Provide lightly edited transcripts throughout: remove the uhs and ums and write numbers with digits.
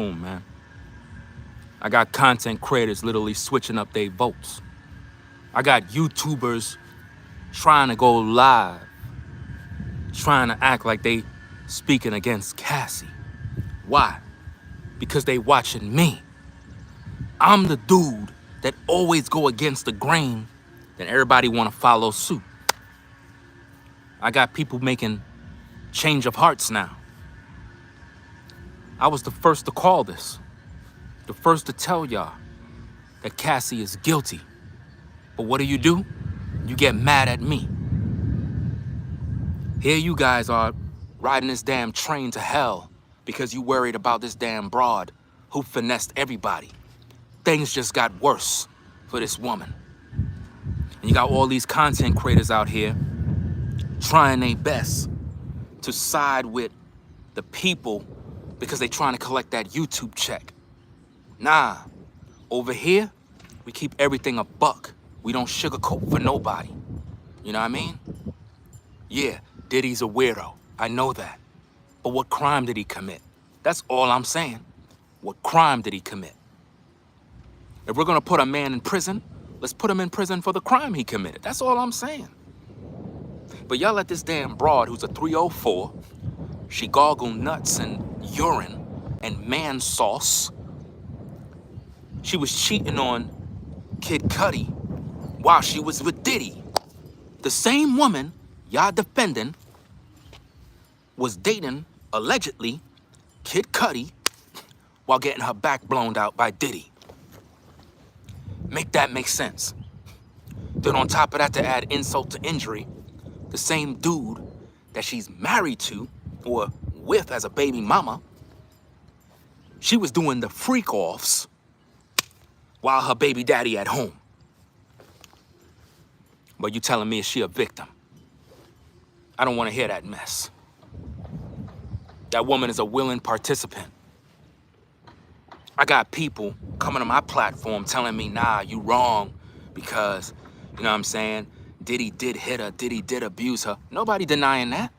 Boom, man. I got content creators literally switching up their votes. I got YouTubers trying to go live, trying to act like they speaking against Cassie. Why? Because they watching me. I'm the dude that always go against the grain, then everybody want to follow suit. I got people making change of hearts now. I was the first to call this, the first to tell y'all that Cassie is guilty. But what do? You get mad at me. Here you guys are riding this damn train to hell because you worried about this damn broad who finessed everybody. Things just got worse for this woman. And you got all these content creators out here trying their best to side with the people because they trying to collect that YouTube check. Nah, over here, we keep everything a buck. We don't sugarcoat for nobody. You know what I mean? Yeah, Diddy's a weirdo. I know that. But what crime did he commit? That's all I'm saying. What crime did he commit? If we're gonna put a man in prison, let's put him in prison for the crime he committed. That's all I'm saying. But y'all let this damn broad who's a 304, she gargle nuts and urine and man sauce. She was cheating on Kid Cudi while she was with Diddy. The same woman y'all defending was dating, allegedly, Kid Cudi while getting her back blown out by Diddy. Make that make sense. Then on top of that, to add insult to injury, the same dude that she's married to or with as a baby mama, she was doing the Freakoffs while her baby daddy at home. But you telling me is she a victim? I don't want to hear that mess. That woman is a willing participant. I got people coming to my platform telling me, nah, you wrong because, you know what I'm saying, Diddy did hit her, Diddy did abuse her. Nobody denying that.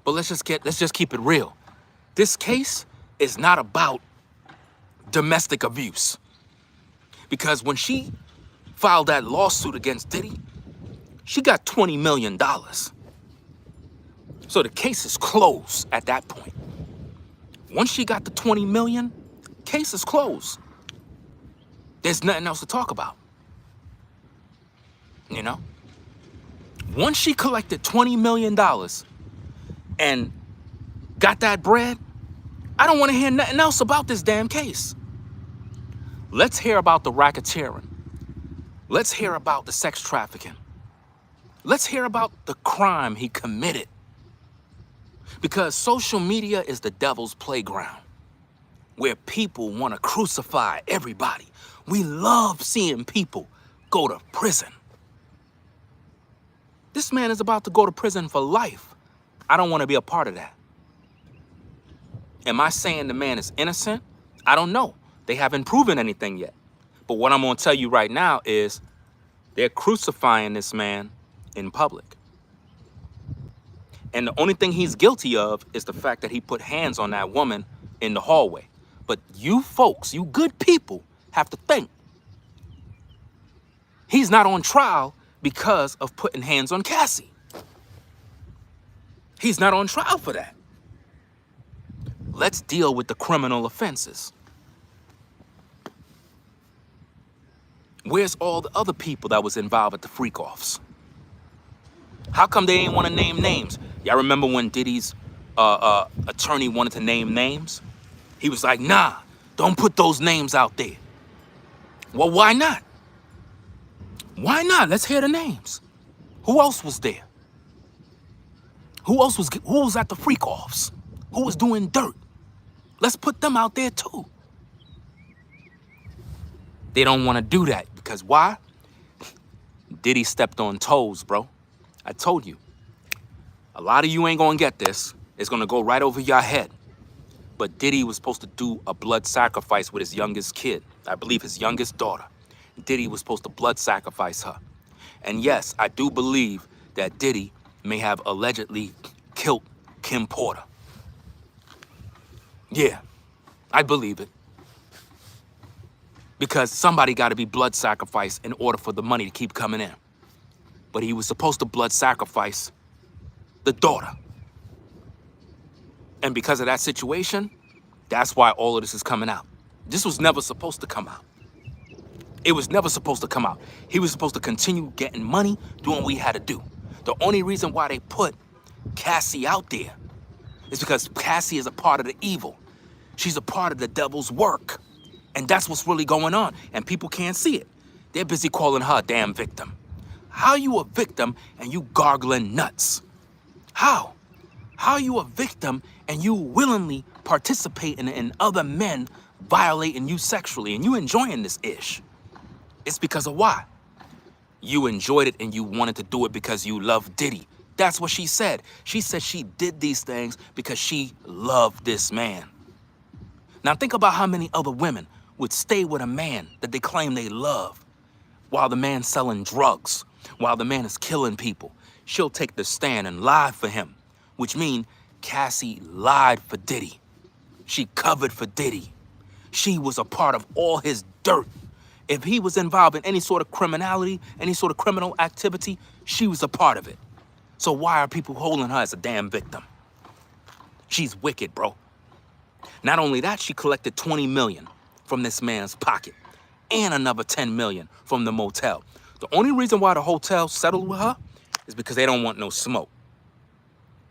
But let's just keep it real. This case is not about domestic abuse. Because when she filed that lawsuit against Diddy, she got $20 million. So the case is closed at that point. Once she got the 20 million, case is closed. There's nothing else to talk about. You know? Once she collected $20 million and got that bread, I don't want to hear nothing else about this damn case. Let's hear about the racketeering. Let's hear about the sex trafficking. Let's hear about the crime he committed. Because social media is the devil's playground where people want to crucify everybody. We love seeing people go to prison. This man is about to go to prison for life. I don't want to be a part of that. Am I saying the man is innocent? I don't know. They haven't proven anything yet. But what I'm going to tell you right now is they're crucifying this man in public. And the only thing he's guilty of is the fact that he put hands on that woman in the hallway. But you folks, you good people, have to think. He's not on trial because of putting hands on Cassie. He's not on trial for that. Let's deal with the criminal offenses. Where's all the other people that was involved at the Freakoffs? How come they ain't want to name names? Y'all remember when Diddy's attorney wanted to name names? He was like, nah, don't put those names out there. Well, why not? Why not? Let's hear the names. Who else was there? Who was at the Freakoffs? Who was doing dirt? Let's put them out there too. They don't want to do that because why? Diddy stepped on toes, bro. I told you. A lot of you ain't gonna get this. It's gonna go right over your head. But Diddy was supposed to do a blood sacrifice with his youngest kid. I believe his youngest daughter. Diddy was supposed to blood sacrifice her. And yes, I do believe that Diddy may have allegedly killed Kim Porter. Yeah, I believe it. Because somebody got to be blood sacrificed in order for the money to keep coming in. But he was supposed to blood sacrifice the daughter. And because of that situation, that's why all of this is coming out. This was never supposed to come out. It was never supposed to come out. He was supposed to continue getting money, doing what he had to do. The only reason why they put Cassie out there is because Cassie is a part of the evil. She's a part of the devil's work. And that's what's really going on. And people can't see it. They're busy calling her a damn victim. How you a victim and you gargling nuts? How? How are you a victim and you willingly participating in other men violating you sexually and you enjoying this ish? It's because of why? You enjoyed it and you wanted to do it because you love Diddy. That's what she said. She said she did these things because she loved this man. Now think about how many other women would stay with a man that they claim they love while the man's selling drugs, while the man is killing people. She'll take the stand and lie for him, which means Cassie lied for Diddy. She covered for Diddy. She was a part of all his dirt. If he was involved in any sort of criminality, any sort of criminal activity, she was a part of it. So why are people holding her as a damn victim? She's wicked, bro. Not only that, she collected 20 million from this man's pocket and another 10 million from the motel. The only reason why the hotel settled with her is because they don't want no smoke.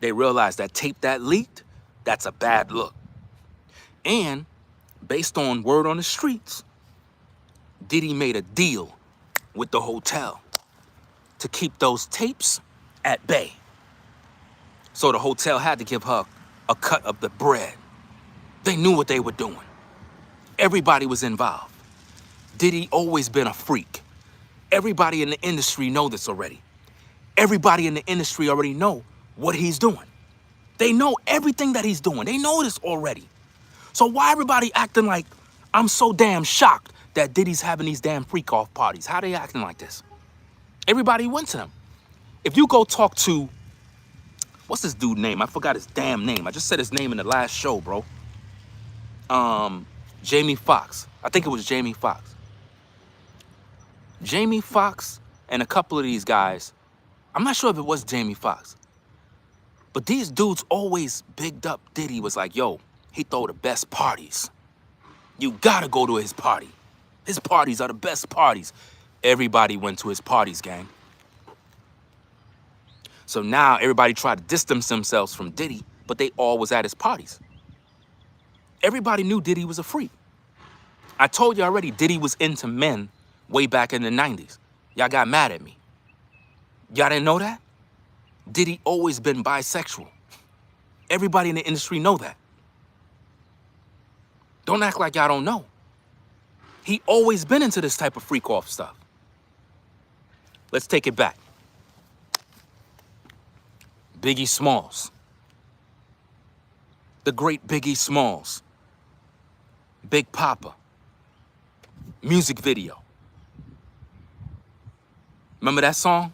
They realized that tape that leaked, that's a bad look. And based on word on the streets, Diddy made a deal with the hotel to keep those tapes at bay. So the hotel had to give her a cut of the bread. They knew what they were doing. Everybody was involved. Diddy always been a freak. Everybody in the industry know this already. Everybody in the industry already know what he's doing. They know everything that he's doing. They know this already. So why everybody acting like I'm so damn shocked that Diddy's having these damn Freakoff parties? How they acting like this? Everybody went to them. If you go talk to, what's this dude's name? I forgot his damn name. I just said his name in the last show, bro. Jamie Foxx. I think it was Jamie Foxx. Jamie Foxx and a couple of these guys, I'm not sure if it was Jamie Foxx, but these dudes always bigged up Diddy, was like, yo, he throw the best parties. You gotta go to his party. His parties are the best parties. Everybody went to his parties, gang. So now everybody tried to distance themselves from Diddy, but they all was at his parties. Everybody knew Diddy was a freak. I told you already, Diddy was into men way back in the 90s. Y'all got mad at me. Y'all didn't know that? Diddy always been bisexual. Everybody in the industry know that. Don't act like y'all don't know. He always been into this type of freak-off stuff. Let's take it back. Biggie Smalls. The great Biggie Smalls. Big Papa. Music video. Remember that song?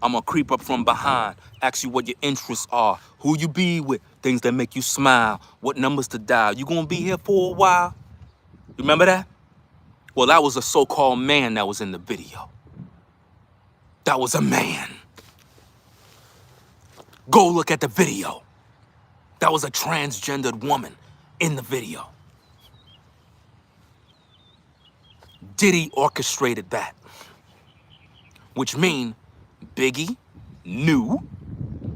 I'm gonna creep up from behind, ask you what your interests are, who you be with, things that make you smile, what numbers to dial. You gonna be here for a while? You remember that? Well, that was a so-called man that was in the video. That was a man. Go look at the video. That was a transgendered woman in the video. Diddy orchestrated that, which means Biggie knew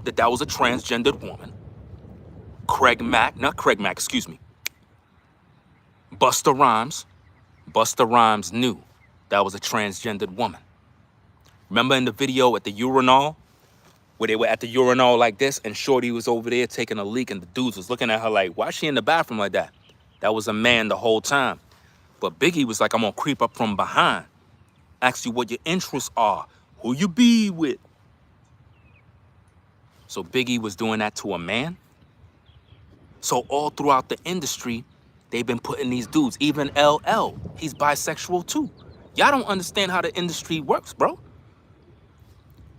that that was a transgendered woman. Busta Rhymes knew that was a transgendered woman. Remember in the video at the urinal, where they were at the urinal like this, and Shorty was over there taking a leak, and the dudes was looking at her like, why is she in the bathroom like that? That was a man the whole time. But Biggie was like, I'm gonna creep up from behind, ask you what your interests are, who you be with. So Biggie was doing that to a man. So all throughout the industry, they've been putting these dudes, even LL, he's bisexual too. Y'all don't understand how the industry works, bro.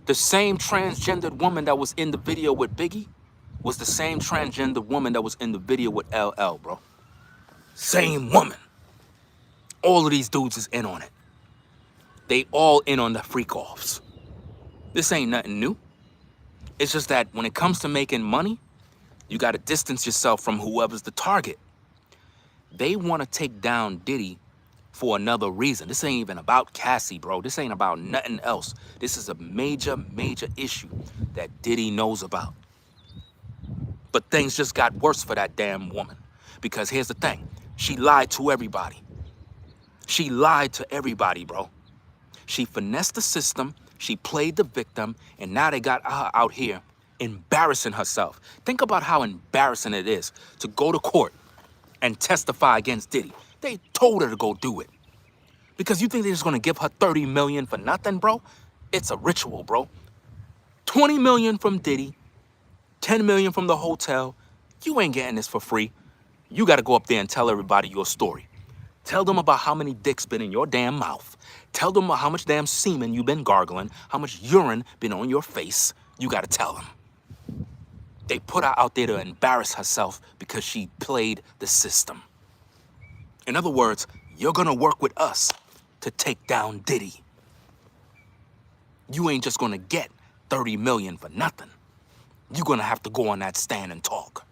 The same transgendered woman that was in the video with Biggie, was the same transgender woman that was in the video with LL, bro. Same woman. All of these dudes is in on it. They all in on the Freakoffs. This ain't nothing new. It's just that when it comes to making money, you got to distance yourself from whoever's the target. They want to take down Diddy for another reason. This ain't even about Cassie, bro. This ain't about nothing else. This is a major, major issue that Diddy knows about. But things just got worse for that damn woman. Because here's the thing. She lied to everybody. She lied to everybody, bro. She finessed the system. She played the victim. And now they got her out here embarrassing herself. Think about how embarrassing it is to go to court and testify against Diddy. They told her to go do it. Because you think they're just gonna give her 30 million for nothing, bro? It's a ritual, bro. 20 million from Diddy, 10 million from the hotel. You ain't getting this for free. You gotta go up there and tell everybody your story. Tell them about how many dicks been in your damn mouth. Tell them about how much damn semen you been gargling, how much urine been on your face. You gotta tell them. They put her out there to embarrass herself because she played the system. In other words, you're gonna work with us to take down Diddy. You ain't just gonna get 30 million for nothing. You're gonna have to go on that stand and talk.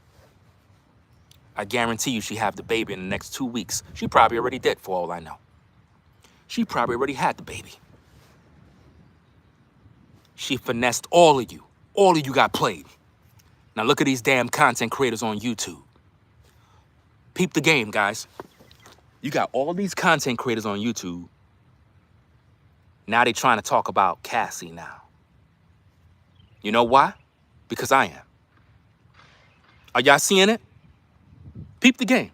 I guarantee you she have the baby in the next 2 weeks. She probably already did, for all I know. She probably already had the baby. She finessed all of you. All of you got played. Now look at these damn content creators on YouTube. Peep the game, guys. You got all these content creators on YouTube. Now they trying to talk about Cassie now. You know why? Because I am. Are y'all seeing it? Peep the game.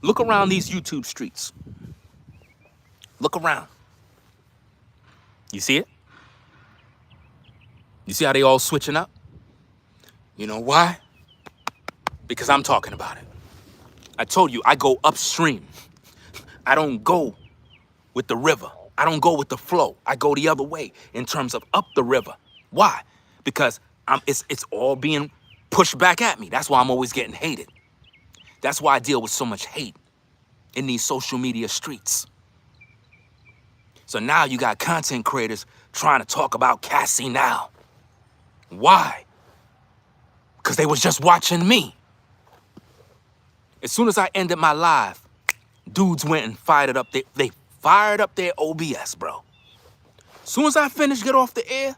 Look around these YouTube streets. Look around. You see it? You see how they all switching up? You know why? Because I'm talking about it. I told you, I go upstream. I don't go with the river. I don't go with the flow. I go the other way in terms of up the river. Why? Because it's all being pushed back at me. That's why I'm always getting hated. That's why I deal with so much hate in these social media streets. So now you got content creators trying to talk about Cassie now. Why? Because they was just watching me. As soon as I ended my live, dudes went and fired it up. They fired up their OBS, bro. As soon as I finished, get off the air,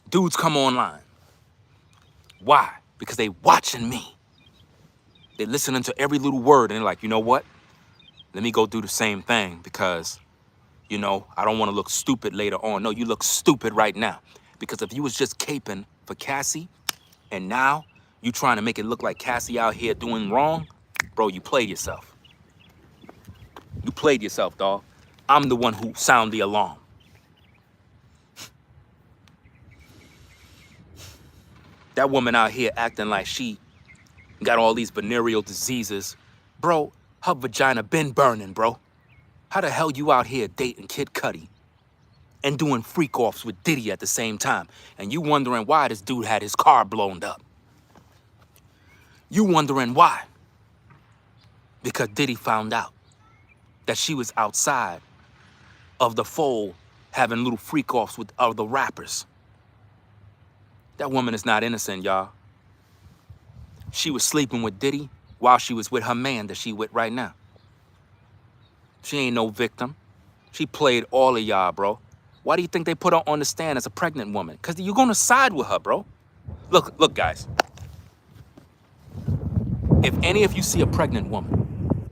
dudes come online. Why? Because they watching me. They listening to every little word and they're like, you know what? Let me go do the same thing because, you know, I don't want to look stupid later on. No, you look stupid right now. Because if you was just caping for Cassie and now you trying to make it look like Cassie out here doing wrong, bro, you played yourself. You played yourself, dog. I'm the one who sound the alarm. That woman out here acting like she got all these venereal diseases. Bro, her vagina been burning, bro. How the hell you out here dating Kid Cudi and doing Freakoffs with Diddy at the same time? And you wondering why this dude had his car blown up. You wondering why? Because Diddy found out that she was outside of the fold having little Freakoffs with other rappers. That woman is not innocent, y'all. She was sleeping with Diddy while she was with her man that she with right now. She ain't no victim. She played all of y'all, bro. Why do you think they put her on the stand as a pregnant woman? Because you're going to side with her, bro. Look, guys. If any of you see a pregnant woman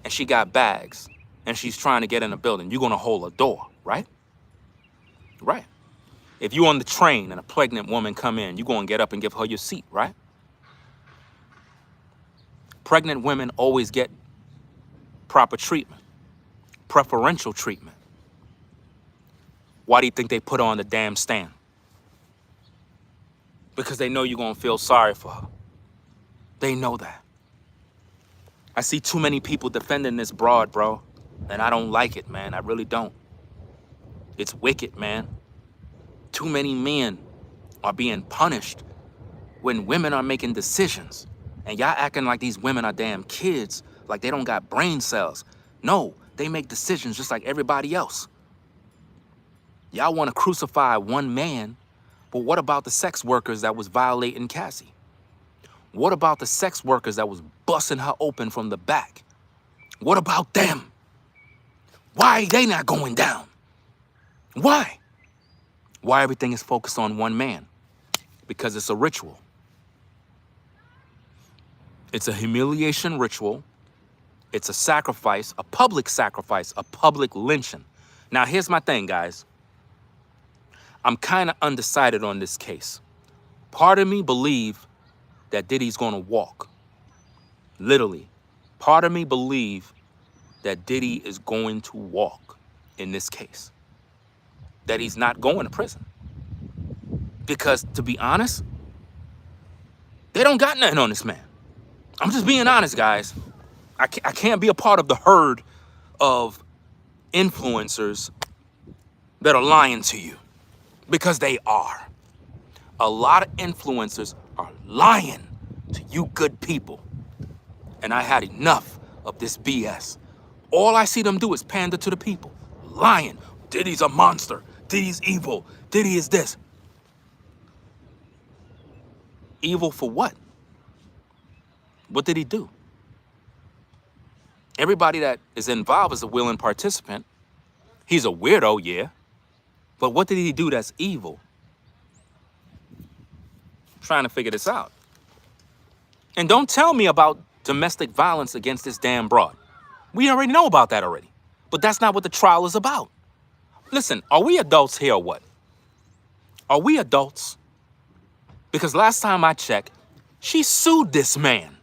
and she got bags and she's trying to get in a building, you're going to hold a door, right? Right. If you're on the train and a pregnant woman come in, you're going to get up and give her your seat, right? Pregnant women always get proper treatment, preferential treatment. Why do you think they put her on the damn stand? Because they know you're going to feel sorry for her. They know that. I see too many people defending this broad, bro, and I don't like it, man. I really don't. It's wicked, man. Too many men are being punished when women are making decisions and y'all acting like these women are damn kids, like they don't got brain cells. No, they make decisions just like everybody else. Y'all want to crucify one man, but what about the sex workers that was violating Cassie? What about the sex workers that was busting her open from the back? What about them? Why are they not going down? Why? Why everything is focused on one man? Because it's a ritual. It's a humiliation ritual. It's a sacrifice, a public lynching. Now, here's my thing, guys. I'm kind of undecided on this case. Part of me believe that Diddy's gonna walk. Literally. Part of me believe that Diddy is going to walk in this case. That he's not going to prison. Because, to be honest, they don't got nothing on this man. I'm just being honest, guys. I can't be a part of the herd of influencers that are lying to you. Because they are. A lot of influencers are lying to you good people. And I had enough of this BS. All I see them do is pander to the people. Lying. Diddy's a monster. Diddy's evil. Diddy is this. Evil for what? What did he do? Everybody that is involved is a willing participant. He's a weirdo, yeah. But what did he do that's evil? I'm trying to figure this out. And don't tell me about domestic violence against this damn broad. We already know about that already. But that's not what the trial is about. Listen, are we adults here or what? Are we adults? Because last time I checked, she sued this man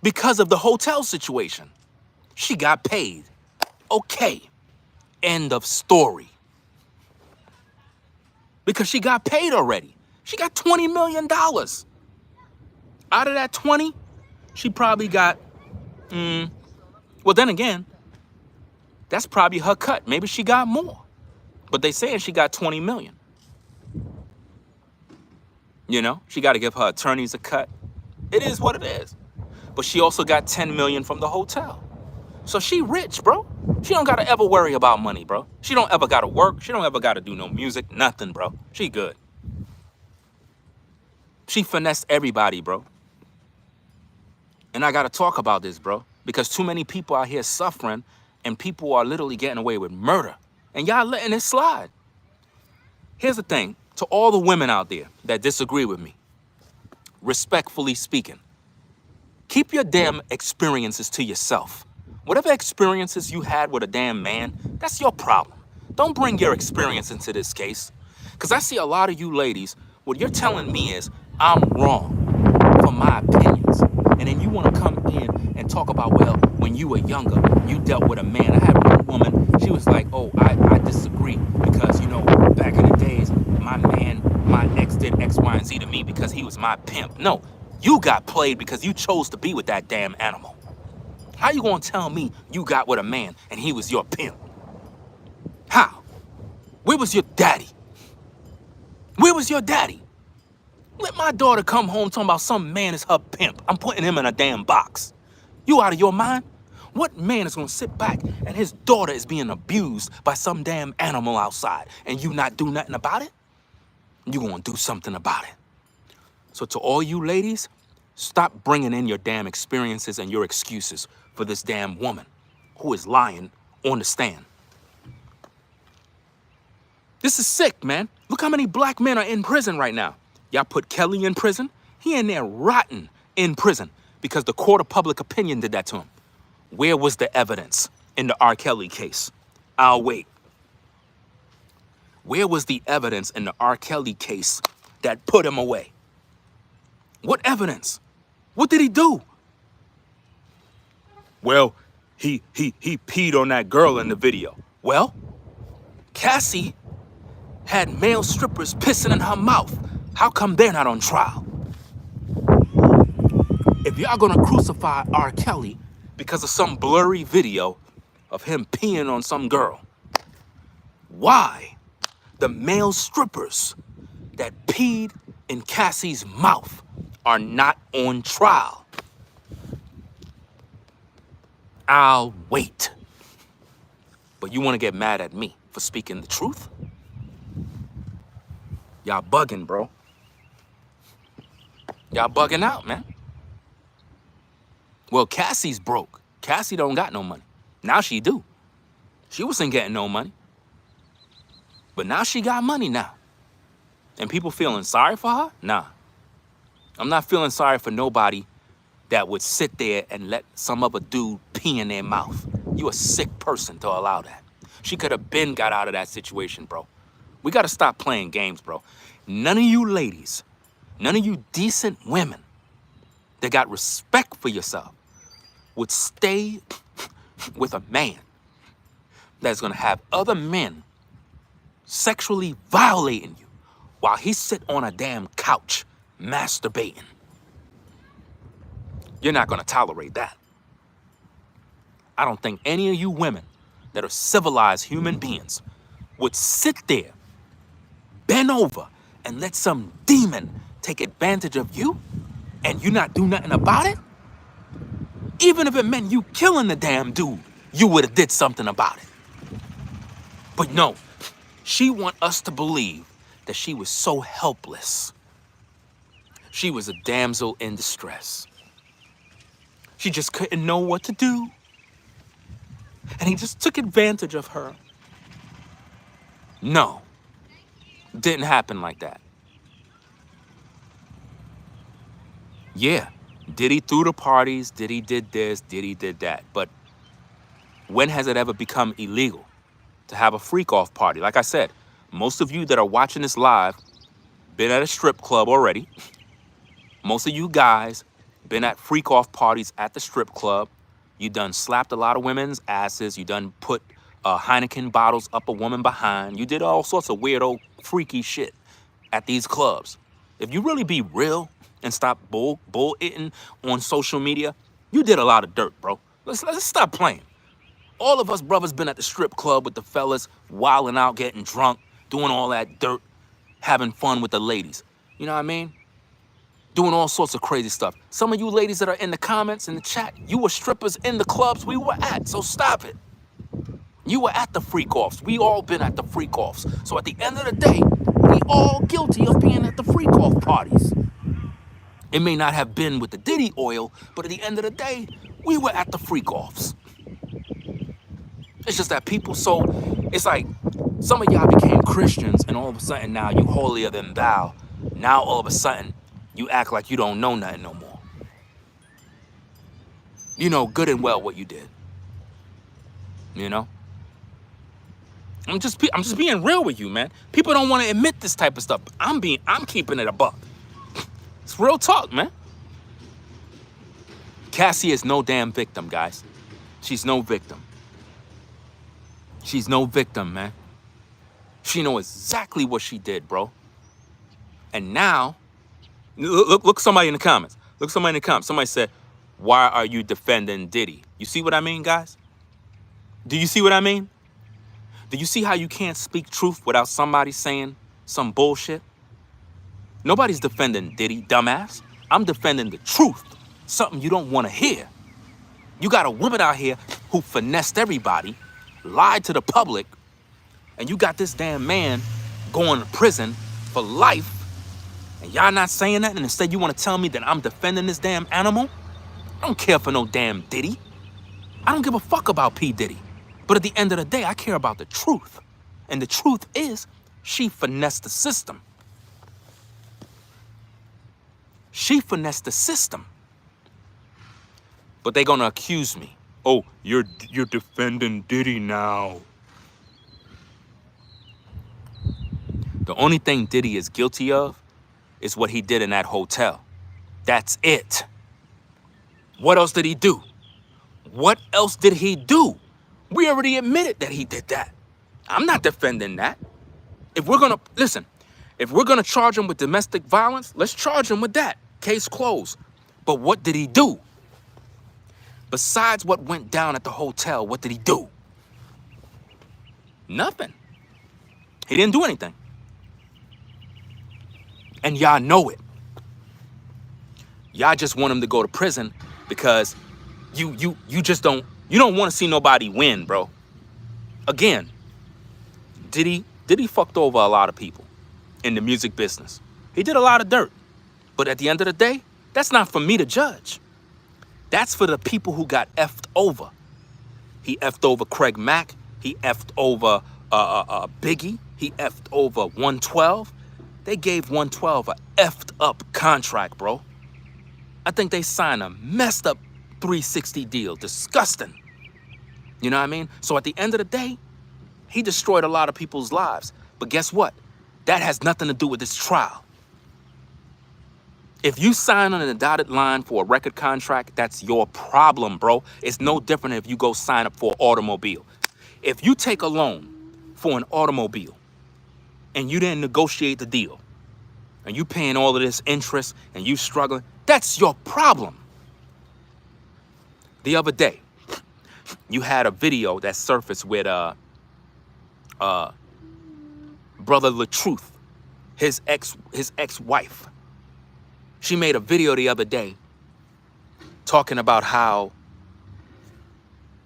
because of the hotel situation. She got paid. Okay. End of story. Because she got paid already. She got $20 million. Out of that 20, she probably got, well, then again, that's probably her cut. Maybe she got more. But they saying she got 20 million. You know, she got to give her attorneys a cut. It is what it is. But she also got 10 million from the hotel. So she rich, bro. She don't got to ever worry about money, bro. She don't ever got to work. She don't ever got to do no music, nothing, bro. She good. She finessed everybody, bro. And I got to talk about this, bro, because too many people out here suffering and people are literally getting away with murder. And y'all letting it slide. Here's the thing. To all the women out there that disagree with me, respectfully speaking, keep your damn experiences to yourself. Whatever experiences you had with a damn man, that's your problem. Don't bring your experience into this case. Because I see a lot of you ladies, what you're telling me is, I'm wrong for my opinions. And then you want to come in and talk about, well, when you were younger, you dealt with a man. I had one woman, she was like, oh, I disagree because, you know, back in the days, my ex did X, Y, and Z to me because he was my pimp. No, you got played because you chose to be with that damn animal. How you gonna tell me you got with a man and he was your pimp? How? Where was your daddy? Where was your daddy? Let my daughter come home talking about some man is her pimp. I'm putting him in a damn box. You out of your mind? What man is gonna sit back and his daughter is being abused by some damn animal outside and you not do nothing about it? You gonna do something about it. So to all you ladies, stop bringing in your damn experiences and your excuses for this damn woman who is lying on the stand. This is sick, man. Look how many black men are in prison right now. Y'all put Kelly in prison. He in there rotten in prison because the court of public opinion did that to him. Where was the evidence in the R. Kelly case? I'll wait. Where was the evidence in the R. Kelly case that put him away? What evidence? What did he do? Well, he peed on that girl in the video. Well, Cassie had male strippers pissing in her mouth. How come they're not on trial? If y'all gonna crucify R. Kelly because of some blurry video of him peeing on some girl, why the male strippers that peed in Cassie's mouth are not on trial. I'll wait. But you want to get mad at me for speaking the truth? Y'all bugging, bro. Y'all bugging out, man. Well, Cassie's broke. Cassie don't got no money. Now she do. She wasn't getting no money. But now she got money now. And people feeling sorry for her? Nah. I'm not feeling sorry for nobody that would sit there and let some other dude pee in their mouth. You a sick person to allow that. She could have been got out of that situation, bro. We got to stop playing games, bro. None of you ladies, none of you decent women that got respect for yourself would stay with a man that's going to have other men sexually violating you while he sit on a damn couch masturbating. You're not going to tolerate that. I don't think any of you women that are civilized human beings would sit there, bend over, and let some demon take advantage of you and you not do nothing about it. Even if it meant you killing the damn dude, you would have did something about it. But no, she want us to believe that she was so helpless. She was a damsel in distress. She just couldn't know what to do. And he just took advantage of her. No, didn't happen like that. Yeah, Diddy threw the parties, Diddy did this, Diddy did that. But when has it ever become illegal to have a freak-off party? Like I said, most of you that are watching this live been at a strip club already. Most of you guys been at freak-off parties at the strip club. You done slapped a lot of women's asses. You done put Heineken bottles up a woman behind. You did all sorts of weirdo, freaky shit at these clubs. If you really be real and stop bull-itting on social media, you did a lot of dirt, bro. Let's stop playing. All of us brothers been at the strip club with the fellas, wilding out, getting drunk, doing all that dirt, having fun with the ladies. You know what I mean? Doing all sorts of crazy stuff. Some of you ladies that are in the comments, in the chat, you were strippers in the clubs we were at, so stop it. You were at the Freakoffs. We all been at the Freakoffs. So at the end of the day, we all guilty of being at the Freakoff parties. It may not have been with the Diddy oil, but at the end of the day, we were at the Freakoffs. It's just that people it's like some of y'all became Christians and all of a sudden now you holier than thou. Now all of a sudden you act like you don't know nothing no more. You know good and well what you did. You know? I'm just being real with you, man. People don't want to admit this type of stuff. I'm keeping it a buck. It's real talk, man. Cassie is no damn victim, guys. She's no victim. She's no victim, man. She know exactly what she did, bro. And now, look somebody in the comments. Look somebody in the comments. Somebody said, why are you defending Diddy? You see what I mean, guys? Do you see what I mean? Do you see how you can't speak truth without somebody saying some bullshit? Nobody's defending Diddy, dumbass. I'm defending the truth, something you don't want to hear. You got a woman out here who finessed everybody, lied to the public, and you got this damn man going to prison for life, and y'all not saying that, and instead you want to tell me that I'm defending this damn animal? I don't care for no damn Diddy. I don't give a fuck about P. Diddy. But at the end of the day, I care about the truth. And the truth is, she finessed the system. She finessed the system. But they're gonna accuse me. Oh, you're defending Diddy now. The only thing Diddy is guilty of is what he did in that hotel. That's it. What else did he do? What else did he do? We already admitted that he did that. I'm not defending that. If we're gonna, listen, if we're gonna charge him with domestic violence, let's charge him with that. Case closed. But what did he do? Besides what went down at the hotel, what did he do? Nothing. He didn't do anything. And y'all know it. Y'all just want him to go to prison because you don't want to see nobody win, bro. Again, Diddy fucked over a lot of people in the music business. He did a lot of dirt. But at the end of the day, that's not for me to judge. That's for the people who got effed over. He effed over Craig Mack. He effed over Biggie. He effed over 112. They gave 112 a effed up contract, bro. I think they signed a messed up 360 deal. Disgusting. You know what I mean? So at the end of the day, he destroyed a lot of people's lives. But guess what? That has nothing to do with this trial. If you sign on a dotted line for a record contract, that's your problem, bro. It's no different if you go sign up for an automobile. If you take a loan for an automobile and you didn't negotiate the deal and you paying all of this interest and you struggling, that's your problem. The other day, you had a video that surfaced with Brother LaTruth, his ex-wife. She made a video the other day talking about how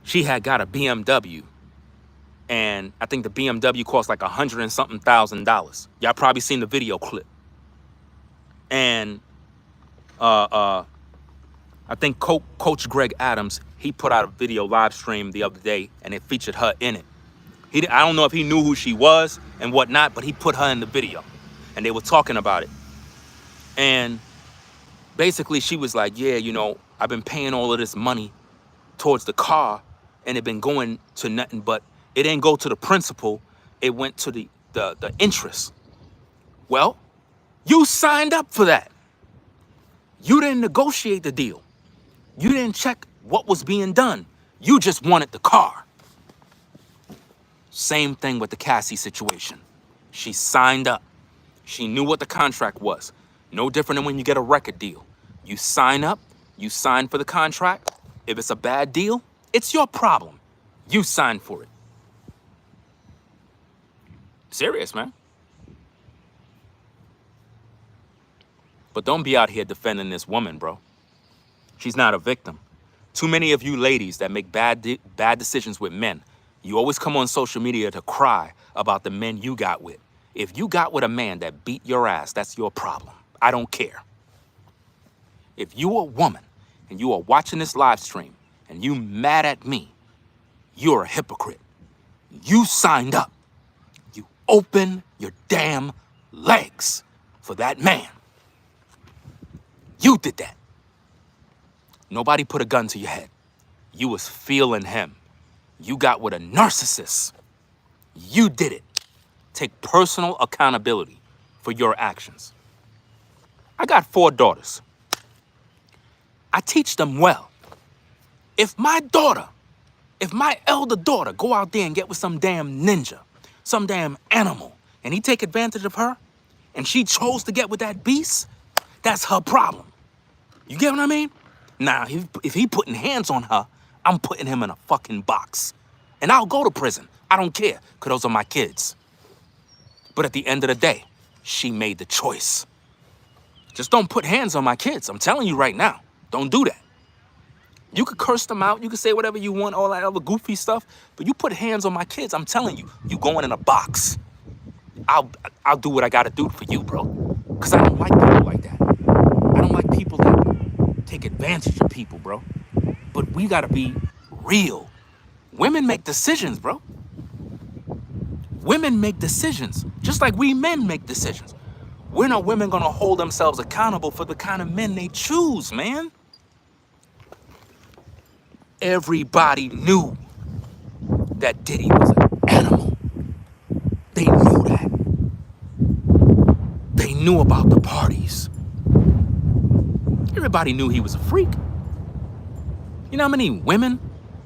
she had got a BMW, and I think the BMW cost like $100 and something thousand. Y'all probably seen the video clip. And I think Coach Greg Adams, he put out a video live stream the other day, and it featured her in it. I don't know if he knew who she was and whatnot, but he put her in the video, and they were talking about it. And basically, she was like, yeah, you know, I've been paying all of this money towards the car, and it been going to nothing, but it didn't go to the principal. It went to the interest. Well, you signed up for that. You didn't negotiate the deal. You didn't check what was being done. You just wanted the car. Same thing with the Cassie situation. She signed up. She knew what the contract was. No different than when you get a record deal. You sign up, you sign for the contract. If it's a bad deal, it's your problem. You signed for it. Serious, man. But don't be out here defending this woman, bro. She's not a victim. Too many of you ladies that make bad decisions with men, you always come on social media to cry about the men you got with. If you got with a man that beat your ass, that's your problem. I don't care. If you a woman and you are watching this live stream and you mad at me, you're a hypocrite. You signed up. You open your damn legs for that man. You did that. Nobody put a gun to your head. You was feeling him. You got with a narcissist. You did it. Take personal accountability for your actions. I got 4 daughters. I teach them well. If my elder daughter go out there and get with some damn ninja, some damn animal, and he take advantage of her, and she chose to get with that beast, that's her problem. You get what I mean? Now, if he putting hands on her, I'm putting him in a fucking box. And I'll go to prison. I don't care, because those are my kids. But at the end of the day, she made the choice. Just don't put hands on my kids. I'm telling you right now. Don't do that. You could curse them out. You could say whatever you want, all that other goofy stuff. But you put hands on my kids, I'm telling you, you going in a box. I'll do what I got to do for you, bro. Because I don't like people like that. I don't like people that take advantage of people, bro. But we got to be real. Women make decisions, bro. Women make decisions, just like we men make decisions. When are women gonna hold themselves accountable for the kind of men they choose, man? Everybody knew that Diddy was an animal. They knew that. They knew about the parties. Everybody knew he was a freak. You know how many women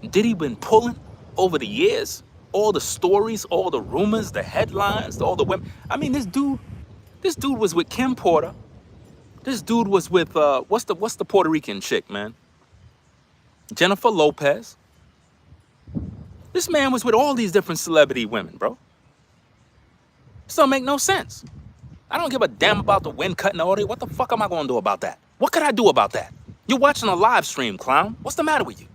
Diddy been pulling over the years? All the stories, all the rumors, the headlines, all the women. I mean, this dude was with Kim Porter. This dude was with what's the Puerto Rican chick, man? Jennifer Lopez. This man was with all these different celebrity women, bro. This don't make no sense. I don't give a damn about the wind cutting the audio. What the fuck am I gonna do about that? What could I do about that? You're watching a live stream, clown. What's the matter with you?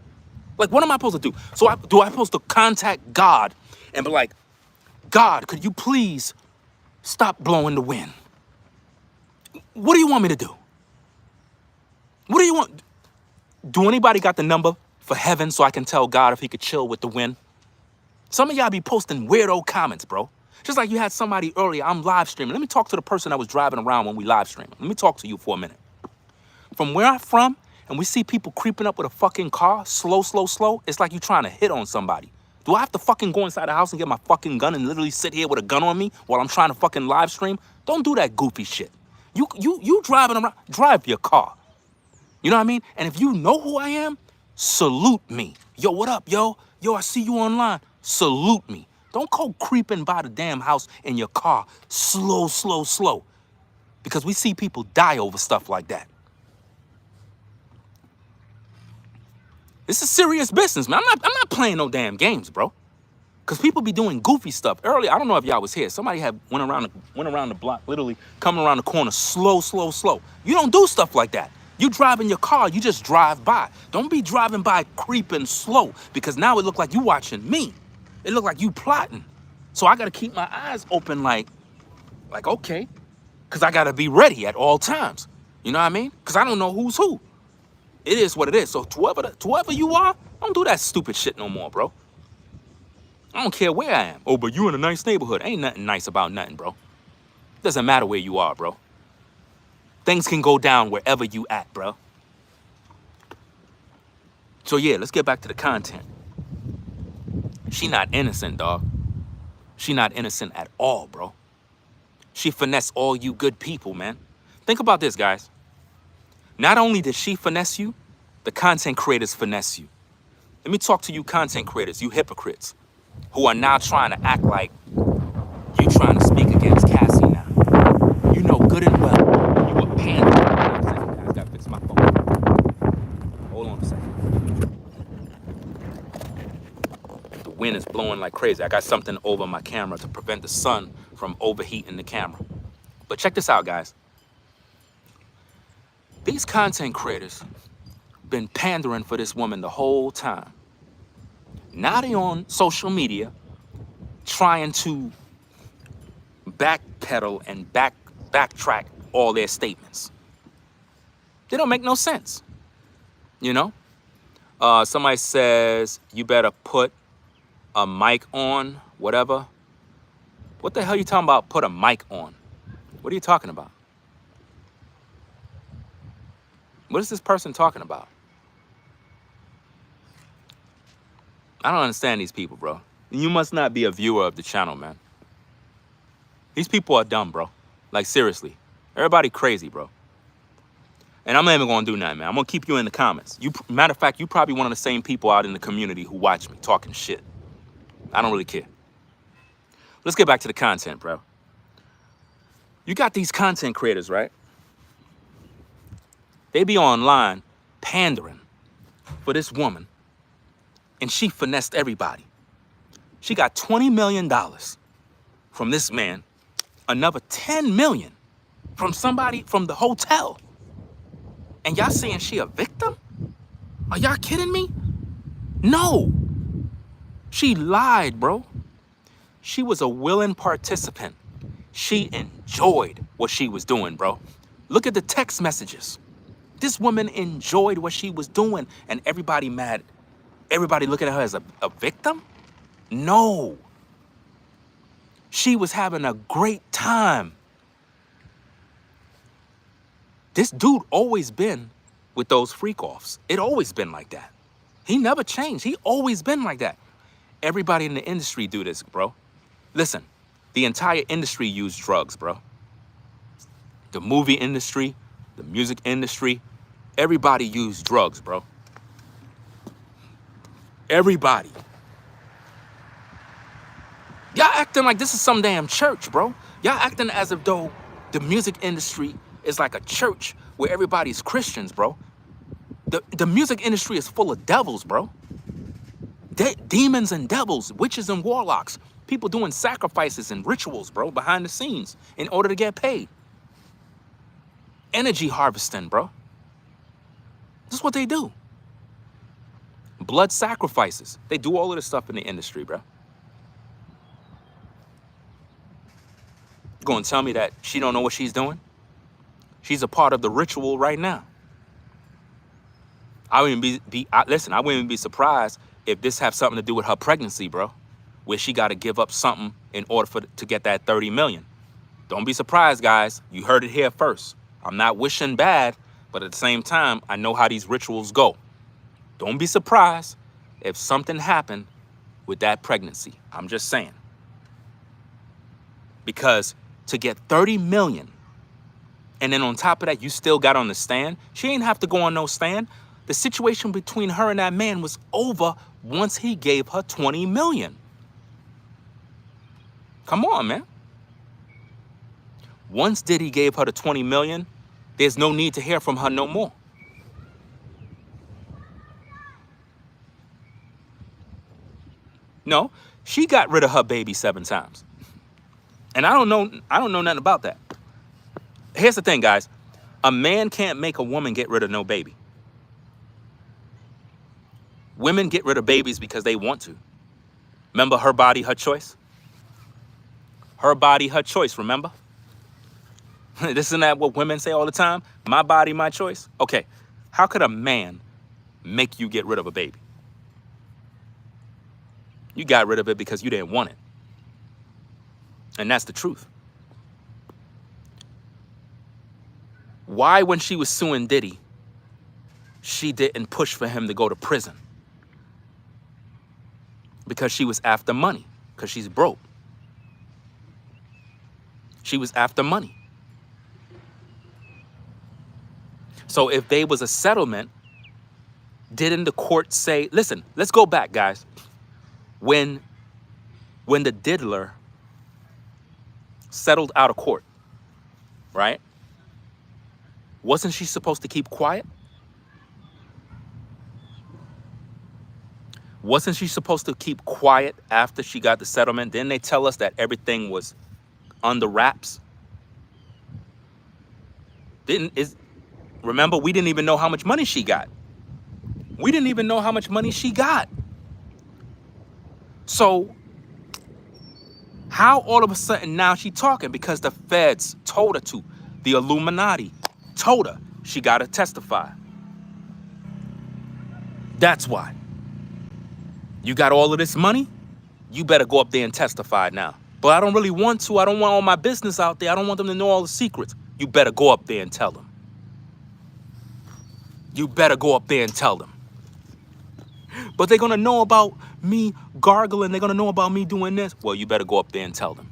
Like, what am I supposed to do? So do I supposed to contact God and be like, God, could you please stop blowing the wind? What do you want me to do? What do you want? Do anybody got the number for heaven so I can tell God if he could chill with the wind? Some of y'all be posting weirdo comments, bro. Just like you had somebody earlier, I'm live streaming. Let me talk to the person that was driving around when we live streaming. Let me talk to you for a minute. From where I'm from, and we see people creeping up with a fucking car, slow, it's like you trying to hit on somebody. Do I have to fucking go inside the house and get my fucking gun and literally sit here with a gun on me while I'm trying to fucking live stream? Don't do that goofy shit. You driving around, drive your car. You know what I mean? And if you know who I am, salute me. Yo, what up, yo? Yo, I see you online. Salute me. Don't go creeping by the damn house in your car, slow. Because we see people die over stuff like that. This is serious business, man. I'm not playing no damn games, bro. Because people be doing goofy stuff. Earlier, I don't know if y'all was here. Somebody had went around the block, literally coming around the corner, slow. You don't do stuff like that. You drive in your car, you just drive by. Don't be driving by creeping slow, because now it look like you watching me. It look like you plotting. So I gotta keep my eyes open like okay, because I gotta be ready at all times. You know what I mean? Because I don't know who's who. It is what it is. So whoever you are, don't do that stupid shit no more, bro. I don't care where I am. Oh, but you in a nice neighborhood. Ain't nothing nice about nothing, bro. Doesn't matter where you are, bro. Things can go down wherever you at, bro. So yeah, let's get back to the content. She not innocent, dog. She not innocent at all, bro. She finessed all you good people, man. Think about this, guys. Not only did she finesse you, the content creators finesse you. Let me talk to you content creators, you hypocrites, who are now trying to act like you trying to speak against Cassie now. You know good and well you were pandering. I gotta fix my phone. Hold on a second. The wind is blowing like crazy. I got something over my camera to prevent the sun from overheating the camera. But check this out, guys. These content creators been pandering for this woman the whole time. Now they on social media trying to backpedal and backtrack all their statements. They don't make no sense. You know? Somebody says, you better put a mic on, whatever. What the hell are you talking about, put a mic on? What are you talking about? What is this person talking about? I don't understand these people, bro. You must not be a viewer of the channel, man. These people are dumb, bro. Like, seriously. Everybody crazy, bro. And I'm not even gonna do nothing, man. I'm gonna keep you in the comments. Matter of fact, you probably one of the same people out in the community who watch me talking shit. I don't really care. Let's get back to the content, bro. You got these content creators, right? They be online pandering for this woman, and she finessed everybody. She got $20 million from this man, another $10 million from somebody from the hotel. And y'all saying she a victim? Are y'all kidding me? No. She lied, bro. She was a willing participant. She enjoyed what she was doing, bro. Look at the text messages. This woman enjoyed what she was doing, and everybody mad. Everybody looking at her as a victim? No. She was having a great time. This dude always been with those freakoffs. It always been like that. He never changed. He always been like that. Everybody in the industry do this, bro. Listen, the entire industry use drugs, bro. The movie industry, the music industry, everybody use drugs, bro. Everybody. Y'all acting like this is some damn church, bro. Y'all acting as if though the music industry is like a church where everybody's Christians, bro. The music industry is full of devils, bro. Demons and devils, witches and warlocks. People doing sacrifices and rituals, bro, behind the scenes in order to get paid. Energy harvesting, bro. This is what they do. Blood sacrifices. They do all of this stuff in the industry, bro. You gonna tell me that she don't know what she's doing? She's a part of the ritual right now. I wouldn't listen, I wouldn't be surprised if this have something to do with her pregnancy, bro, where she got to give up something in order to get that 30 million. Don't be surprised, guys. You heard it here first. I'm not wishing bad, but at the same time, I know how these rituals go. Don't be surprised if something happened with that pregnancy. I'm just saying. Because to get 30 million, and then on top of that, you still got on the stand, she ain't have to go on no stand. The situation between her and that man was over once he gave her 20 million. Come on, man. Once Diddy gave her the 20 million, there's no need to hear from her no more. No, she got rid of her baby 7 times. And I don't know nothing about that. Here's the thing, guys. A man can't make a woman get rid of no baby. Women get rid of babies because they want to. Remember, her body, her choice? Her body, her choice, remember? Isn't that what women say all the time? My body, my choice? Okay, how could a man make you get rid of a baby? You got rid of it because you didn't want it. And that's the truth. Why, when she was suing Diddy, she didn't push for him to go to prison? Because she was after money, because she's broke. She was after money. So if there was a settlement, didn't the court say, listen, let's go back, guys. When the diddler settled out of court, right? Wasn't she supposed to keep quiet? Wasn't she supposed to keep quiet after she got the settlement? Didn't they tell us that everything was under wraps? Remember, we didn't even know how much money she got. We didn't even know how much money she got. So how all of a sudden now she talking? Because the feds told her to. The Illuminati told her she got to testify. That's why. You got all of this money? You better go up there and testify now. But I don't really want to. I don't want all my business out there. I don't want them to know all the secrets. You better go up there and tell them. You better go up there and tell them. But they're going to know about me gargling. They're going to know about me doing this. Well, you better go up there and tell them.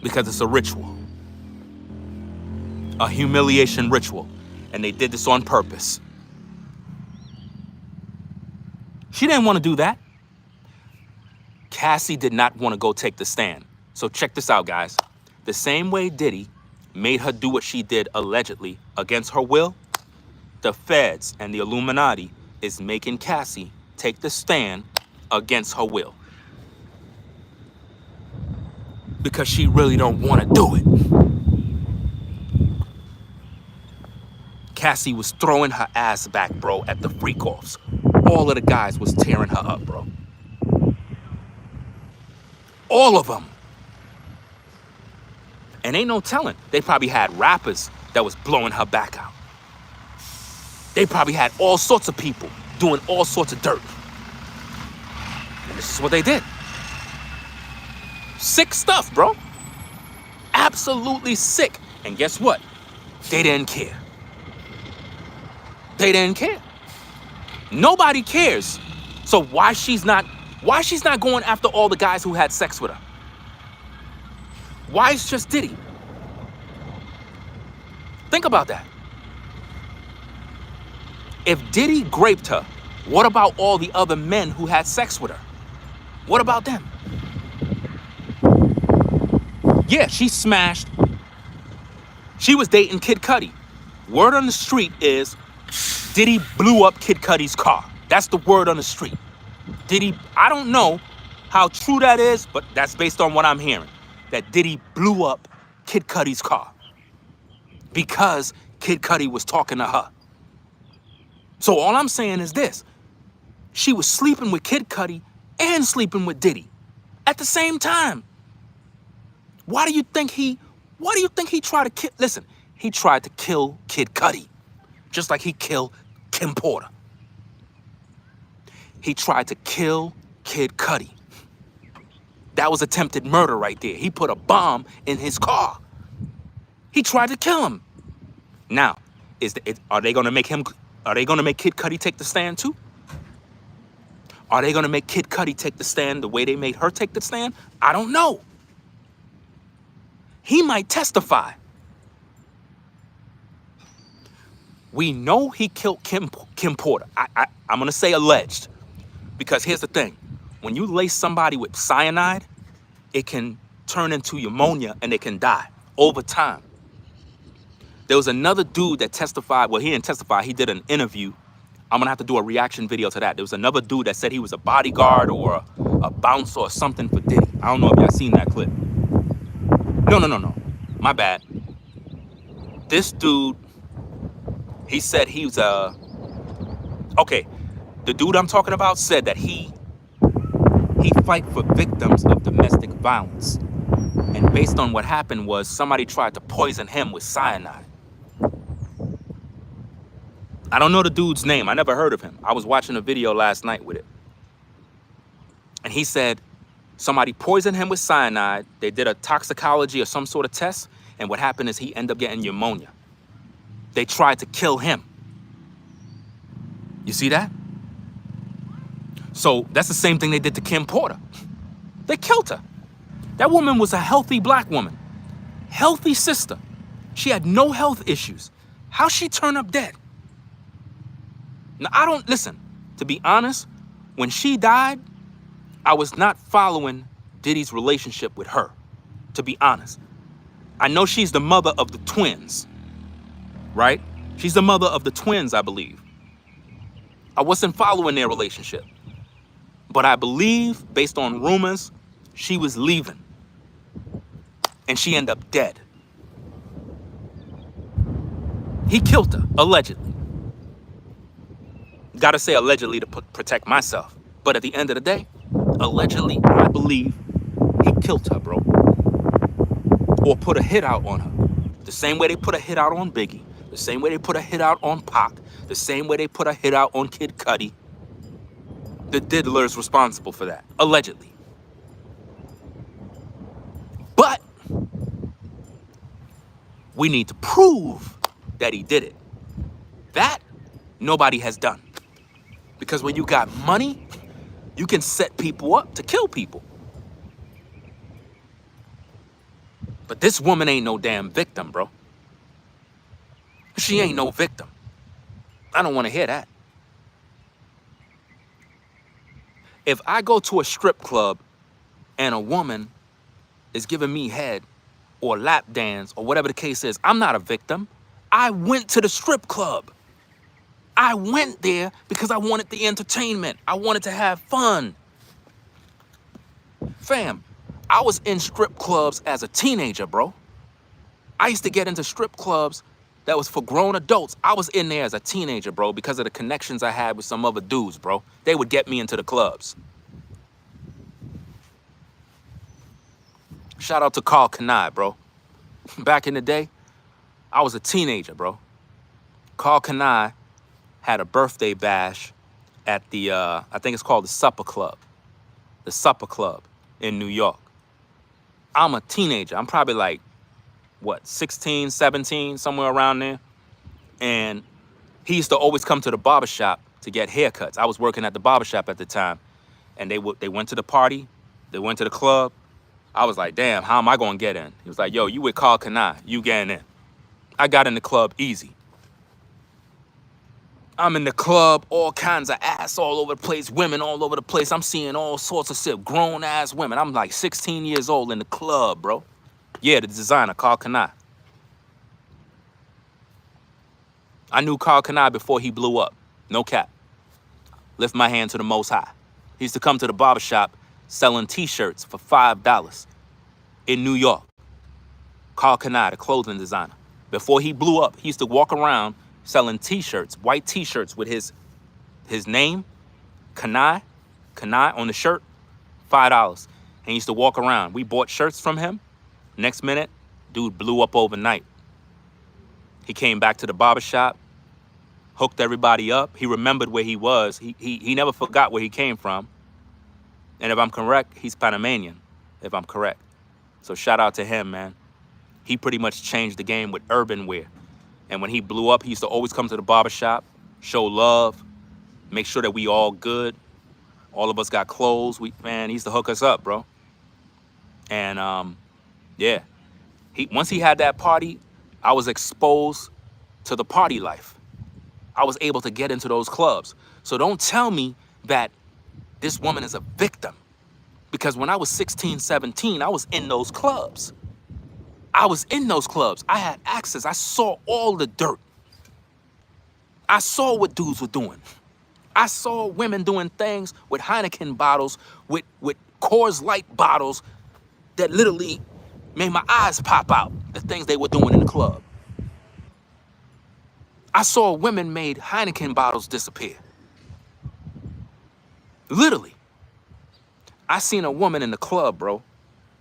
Because it's a ritual. A humiliation ritual. And they did this on purpose. She didn't want to do that. Cassie did not want to go take the stand. So check this out, guys. The same way Diddy made her do what she did allegedly against her will, the feds and the Illuminati is making Cassie take the stand against her will. Because she really don't want to do it. Cassie was throwing her ass back, bro, at the Freakoffs. All of the guys was tearing her up, bro. All of them. And ain't no telling. They probably had rappers that was blowing her back out. They probably had all sorts of people doing all sorts of dirt. And this is what they did. Sick stuff, bro. Absolutely sick. And guess what? They didn't care. They didn't care. Nobody cares. So why she's not going after all the guys who had sex with her? Why it's just Diddy? Think about that. If Diddy raped her, what about all the other men who had sex with her? What about them? Yeah, she smashed. She was dating Kid Cudi. Word on the street is Diddy blew up Kid Cudi's car. That's the word on the street. Diddy, I don't know How true that is, but that's based on what I'm hearing. That Diddy blew up Kid Cudi's car because Kid Cudi was talking to her. So all I'm saying is this. She was sleeping with Kid Cudi and sleeping with Diddy at the same time. Why do you think he tried to kill? Listen, he tried to kill Kid Cudi, just like he killed Kim Porter. He tried to kill Kid Cudi. That was attempted murder right there. He put a bomb in his car. He tried to kill him. Now, are they gonna make Kid Cudi take the stand too? Are they gonna make Kid Cudi take the stand the way they made her take the stand? I don't know. He might testify. We know he killed Kim Porter. I'm gonna say alleged, because here's the thing: when you lace somebody with cyanide, it can turn into pneumonia and they can die over time. There was another dude that testified. Well, he didn't testify. He did an interview. I'm gonna have to do a reaction video to that. There was another dude that said he was a bodyguard or a bouncer or something for Diddy. I don't know if y'all seen that clip. No. My bad. This dude, he said he was okay. The dude I'm talking about said that he fight for victims of domestic violence. And based on what happened was somebody tried to poison him with cyanide. I don't know the dude's name. I never heard of him. I was watching a video last night with it. And he said somebody poisoned him with cyanide. They did a toxicology or some sort of test. And what happened is he ended up getting pneumonia. They tried to kill him. You see that? So that's the same thing they did to Kim Porter. They killed her. That woman was a healthy black woman. Healthy sister. She had no health issues. How'd she turn up dead? Now, listen, to be honest, when she died, I was not following Diddy's relationship with her, to be honest. I know she's the mother of the twins, right? She's the mother of the twins, I believe. I wasn't following their relationship. But I believe, based on rumors, she was leaving. And she ended up dead. He killed her, allegedly. Gotta say allegedly to protect myself. But at the end of the day, allegedly, I believe he killed her, bro. Or put a hit out on her. The same way they put a hit out on Biggie. The same way they put a hit out on Pac. The same way they put a hit out on Kid Cudi. The diddler is responsible for that, allegedly. But we need to prove that he did it. That nobody has done. Because when you got money, you can set people up to kill people. But this woman ain't no damn victim, bro. She ain't no victim. I don't want to hear that. If I go to a strip club and a woman is giving me head or lap dance or whatever the case is, I'm not a victim. I went to the strip club. I went there because I wanted the entertainment. I wanted to have fun. Fam, I was in strip clubs as a teenager, bro. I used to get into strip clubs that was for grown adults. I was in there as a teenager, bro, because of the connections I had with some other dudes, bro. They would get me into the clubs. Shout out to Carl Kanai, bro. Back in the day, I was a teenager, bro. Carl Kanai had a birthday bash at the, I think it's called the Supper Club. The Supper Club in New York. I'm a teenager. I'm probably like, what, 16, 17, somewhere around there. And he used to always come to the barbershop to get haircuts. I was working at the barbershop at the time. And they went to the party. They went to the club. I was like, damn, how am I going to get in? He was like, yo, you with Carl Kanai. You getting in. I got in the club easy. I'm in the club, all kinds of ass all over the place, women all over the place. I'm seeing all sorts of shit, grown-ass women. I'm like 16 years old in the club, bro. Yeah, the designer, Carl Kanai. I knew Carl Kanai before he blew up. No cap. Lift my hand to the Most High. He used to come to the barbershop selling t-shirts for $5 in New York. Carl Kanai, the clothing designer. Before he blew up, he used to walk around selling t-shirts, white t-shirts with his name, Kanai on the shirt, $5. And he used to walk around. We bought shirts from him. Next minute, dude blew up overnight. He came back to the barbershop, hooked everybody up. He remembered where he was. He never forgot where he came from. And if I'm correct, he's Panamanian, if I'm correct. So shout out to him, man. He pretty much changed the game with urban wear. And when he blew up, he used to always come to the barbershop, show love, make sure that we all good. All of us got clothes. Man, he used to hook us up, bro. And yeah, once he had that party, I was exposed to the party life. I was able to get into those clubs. So don't tell me that this woman is a victim. Because when I was 16, 17, I was in those clubs. I was in those clubs. I had access. I saw all the dirt. I saw what dudes were doing. I saw women doing things with Heineken bottles, with Coors Light bottles that literally made my eyes pop out, the things they were doing in the club. I saw women made Heineken bottles disappear. Literally. I seen a woman in the club, bro.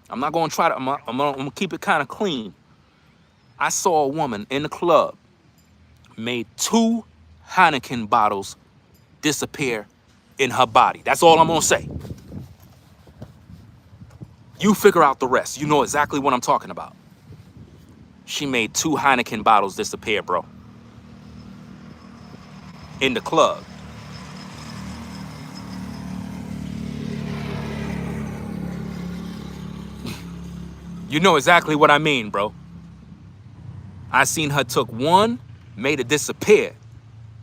I'm not gonna try to, I'm gonna keep it kind of clean. I saw a woman in the club made 2 Heineken bottles disappear in her body. That's all I'm gonna say. You figure out the rest. You know exactly what I'm talking about. She made 2 Heineken bottles disappear, bro. In the club. You know exactly what I mean, bro. I seen her took 1, made it disappear.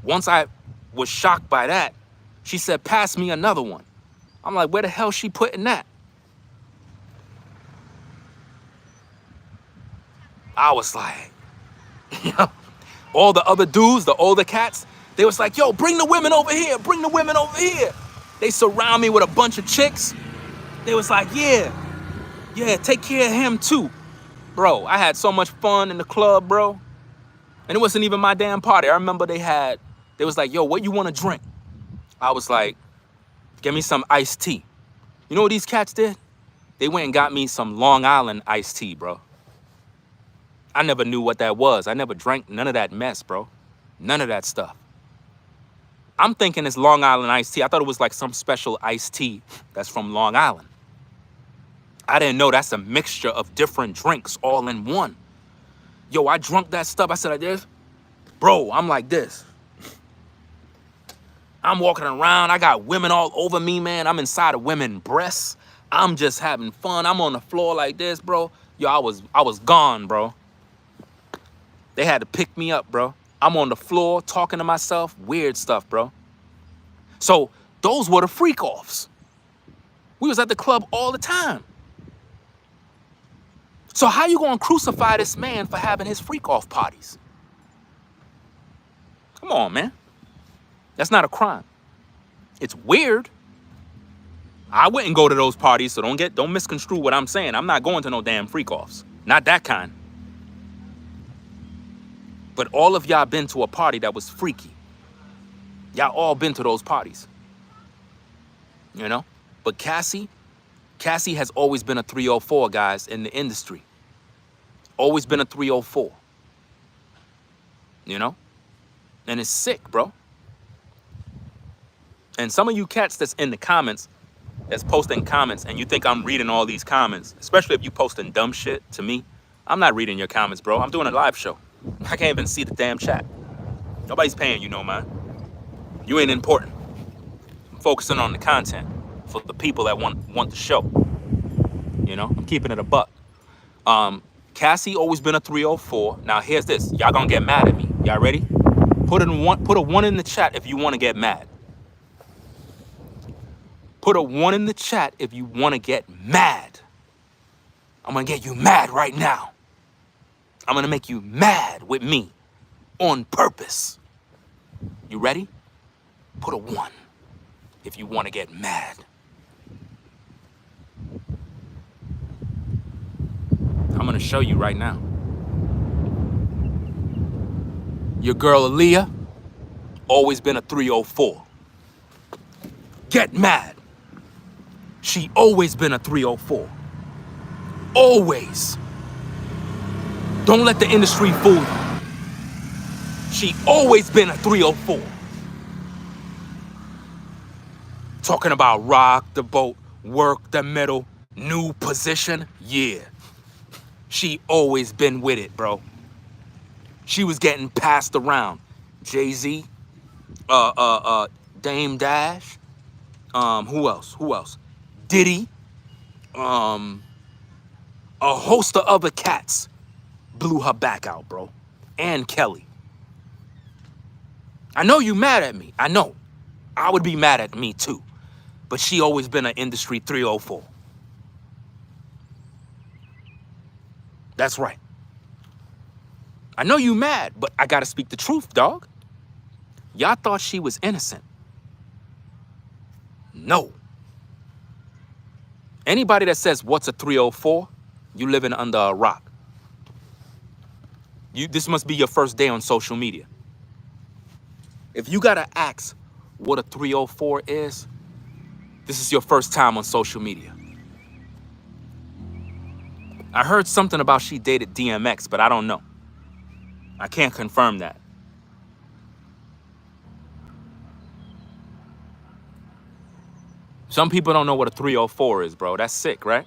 Once I was shocked by that, she said, pass me another one. I'm like, where the hell she putting that? I was like, all the other dudes, the older cats, they was like, yo, bring the women over here, bring the women over here. They surround me with a bunch of chicks. They was like, yeah, take care of him too. Bro, I had so much fun in the club, bro. And it wasn't even my damn party. I remember they was like, yo, what you want to drink? I was like, give me some iced tea. You know what these cats did? They went and got me some Long Island iced tea, bro. I never knew what that was. I never drank none of that mess, bro. None of that stuff. I'm thinking it's Long Island iced tea. I thought it was like some special iced tea that's from Long Island. I didn't know that's a mixture of different drinks all in one. Yo, I drunk that stuff. I said like this. Bro, I'm like this. I'm walking around. I got women all over me, man. I'm inside of women's breasts. I'm just having fun. I'm on the floor like this, bro. Yo, I was gone, bro. They had to pick me up, bro. I'm on the floor talking to myself. Weird stuff, bro. So those were the Freakoffs. We was at the club all the time. So how you gonna crucify this man for having his Freakoff parties? Come on, man. That's not a crime. It's weird. I wouldn't go to those parties, so don't misconstrue what I'm saying. I'm not going to no damn Freakoffs. Not that kind. But all of y'all been to a party that was freaky. Y'all all been to those parties. You know? But Cassie has always been a 304, guys, in the industry. Always been a 304. You know? And it's sick, bro. And some of you cats that's in the comments, that's posting comments, and you think I'm reading all these comments, especially if you posting dumb shit to me, I'm not reading your comments, bro. I'm doing a live show. I can't even see the damn chat. Nobody's paying you, no, man. You ain't important. I'm focusing on the content for the people that want the show. You know, I'm keeping it a buck. Cassie always been a 304. Now here's this. Y'all gonna get mad at me. Y'all ready? Put a 1 in the chat if you want to get mad. Put a 1 in the chat if you want to get mad. I'm gonna get you mad right now. I'm gonna make you mad with me on purpose. You ready? Put a 1 if you want to get mad. gonna show you right now. Your girl Aaliyah, always been a 304. Get mad. She always been a 304. Always. Don't let the industry fool you. She always been a 304. Talking about rock the boat, work the middle, new position, yeah. She always been with it, bro. She was getting passed around. Jay-Z, Dame Dash, who else? Diddy, a host of other cats blew her back out, bro. And Kelly. I know you mad at me. I know. I would be mad at me too. But she always been an industry 304. That's right. I know you mad, but I gotta speak the truth, dog. Y'all thought she was innocent. No. Anybody that says, what's a 304? You living under a rock. This must be your first day on social media. If you gotta ask what a 304 is, this is your first time on social media. I heard something about she dated DMX, but I don't know. I can't confirm that. Some people don't know what a 304 is, bro. That's sick, right?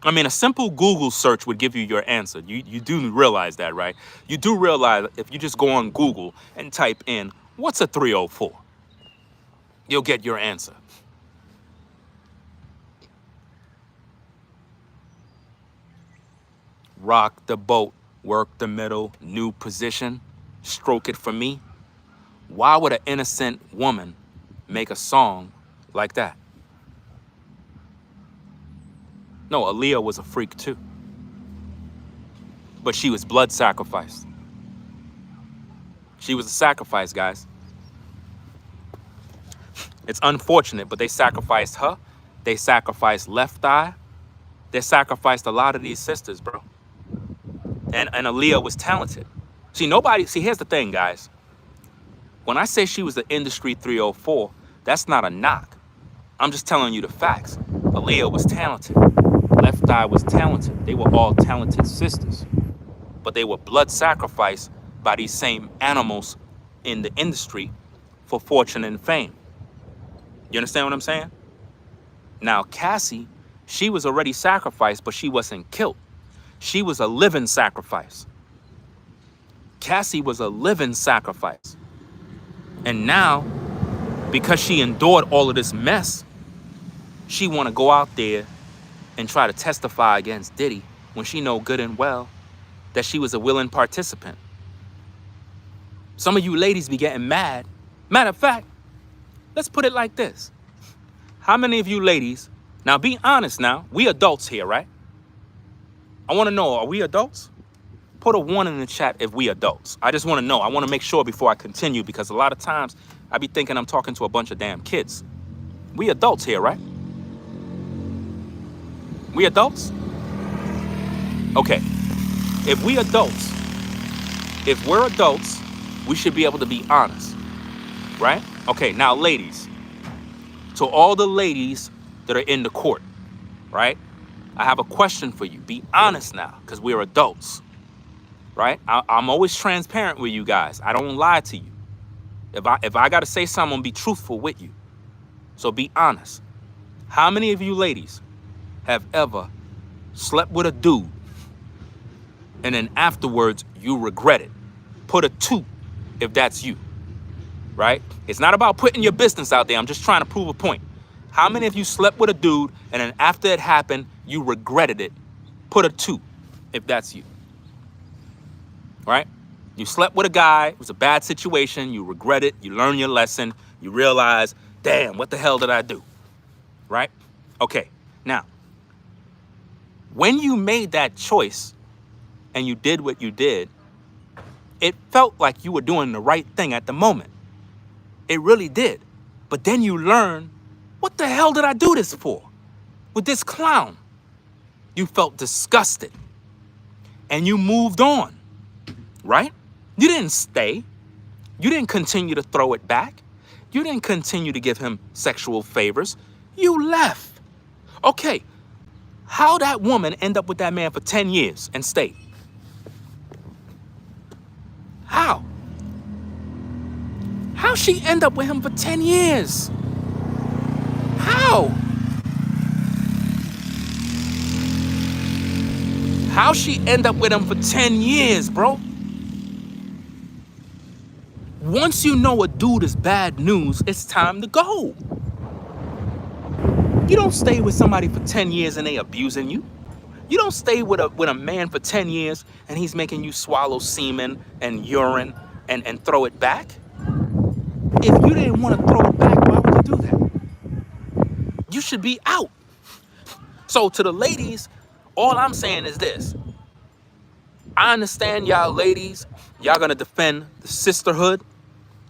I mean, a simple Google search would give you your answer. You do realize that, right? You do realize if you just go on Google and type in, what's a 304? You'll get your answer. Rock the boat, work the middle, new position, stroke it for me. Why would an innocent woman make a song like that? No, Aaliyah was a freak too. But she was blood sacrificed. She was a sacrifice, guys. It's unfortunate, but they sacrificed her. They sacrificed Left Eye. They sacrificed a lot of these sisters, bro. And Aaliyah was talented. See, here's the thing, guys. When I say she was the industry 304, that's not a knock. I'm just telling you the facts. Aaliyah was talented. Left Eye was talented. They were all talented sisters. But they were blood sacrificed by these same animals in the industry for fortune and fame. You understand what I'm saying? Now, Cassie, she was already sacrificed, but she wasn't killed. She was a living sacrifice. Cassie was a living sacrifice. And now, because she endured all of this mess, she want to go out there and try to testify against Diddy when she know good and well that she was a willing participant. Some of you ladies be getting mad. Matter of fact, let's put it like this. How many of you ladies, now be honest now, we adults here, right? I want to know, are we adults? Put a 1 in the chat if we adults. I just want to know. I want to make sure before I continue, because a lot of times I be thinking I'm talking to a bunch of damn kids. We adults here, right? We adults? Okay. If we're adults, we should be able to be honest, right? Okay, now ladies, to all the ladies that are in the court, right? I have a question for you. Be honest now, because we're adults, right? I'm always transparent with you guys. I don't lie to you. If I got to say something, I'm gonna be truthful with you. So be honest. How many of you ladies have ever slept with a dude and then afterwards you regret it? Put a 2 if that's you, right? It's not about putting your business out there. I'm just trying to prove a point. How many of you slept with a dude and then after it happened, you regretted it? Put a 2 if that's you, right? You slept with a guy, it was a bad situation, you regret it, you learn your lesson, you realize, damn, what the hell did I do, right? Okay, now, when you made that choice and you did what you did, it felt like you were doing the right thing at the moment. It really did. But then you learn, what the hell did I do this for? With this clown? You felt disgusted. and you moved on, right? You didn't stay. You didn't continue to throw it back. You didn't continue to give him sexual favors. You left. Okay, how that woman end up with that man for 10 years and stayed? How? How she end up with him for 10 years? How? How she end up with him for 10 years, bro? Once you know a dude is bad news, it's time to go. You don't stay with somebody for 10 years and they abusing you. You don't stay with a man for 10 years and he's making you swallow semen and urine and throw it back. If you didn't want to throw it back, why would you do that? You should be out. So to the ladies, all I'm saying is this. I understand y'all ladies, y'all gonna defend the sisterhood.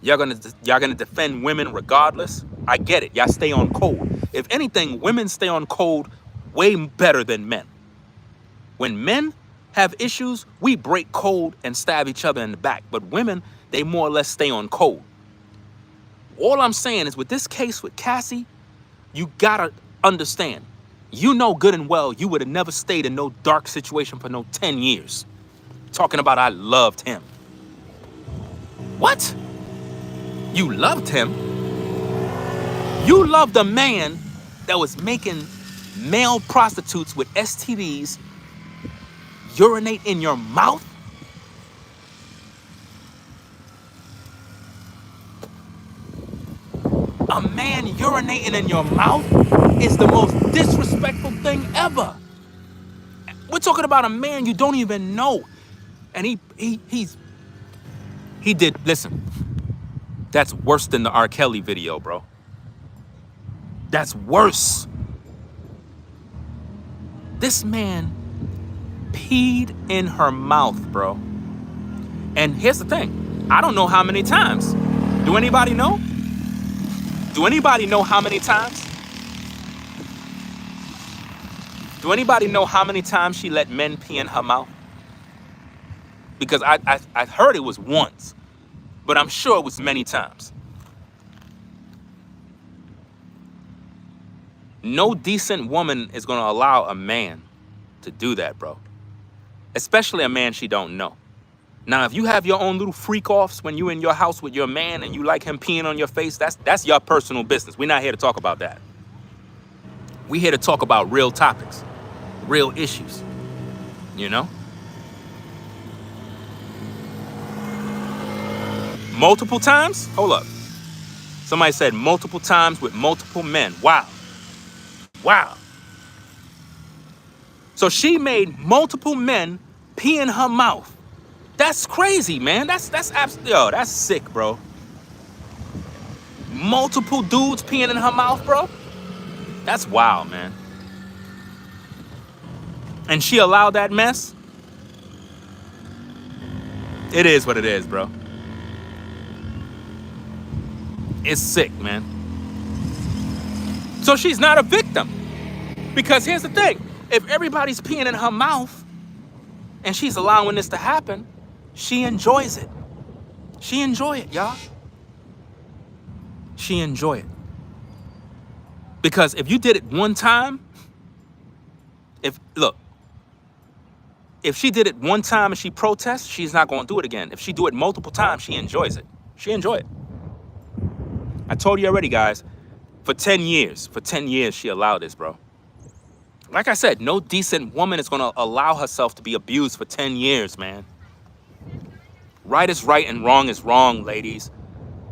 Y'all gonna defend women regardless. I get it. Y'all stay on code. If anything, women stay on code way better than men. When men have issues, we break code and stab each other in the back. But women, they more or less stay on code. All I'm saying is with this case with Cassie, you gotta understand. You know good and well you would have never stayed in no dark situation for no 10 years. Talking about I loved him. What? You loved him? You loved a man that was making male prostitutes with STDs urinate in your mouth? A man urinating in your mouth is the most disrespectful thing ever. We're talking about a man you don't even know. And he did, listen, that's worse than the R. Kelly video, bro. That's worse. This man peed in her mouth, bro. And here's the thing. I don't know how many times. Do anybody know? Do anybody know how many times? Do anybody know how many times she let men pee in her mouth? Because I heard it was once, but I'm sure it was many times. No decent woman is gonna allow a man to do that, bro. Especially a man she don't know. Now, if you have your own little freak-offs when you in your house with your man and you like him peeing on your face, that's your personal business. We're not here to talk about that. We're here to talk about real topics, real issues, you know? Multiple times? Hold up. Somebody said multiple times with multiple men. Wow. Wow. So she made multiple men pee in her mouth. That's crazy, man. That's sick, bro. Multiple dudes peeing in her mouth, bro. That's wild, man. And she allowed that mess? It is what it is, bro. It's sick, man. So she's not a victim. Because here's the thing. If everybody's peeing in her mouth and she's allowing this to happen, she enjoys it. She enjoy it, y'all. She enjoy it. Because if you did it one time, if she did it one time and she protests, she's not going to do it again. If she do it multiple times, she enjoys it. She enjoy it. I told you already, guys, for 10 years she allowed this, bro. Like I said, no decent woman is going to allow herself to be abused for 10 years, man. Right is right and wrong is wrong, ladies.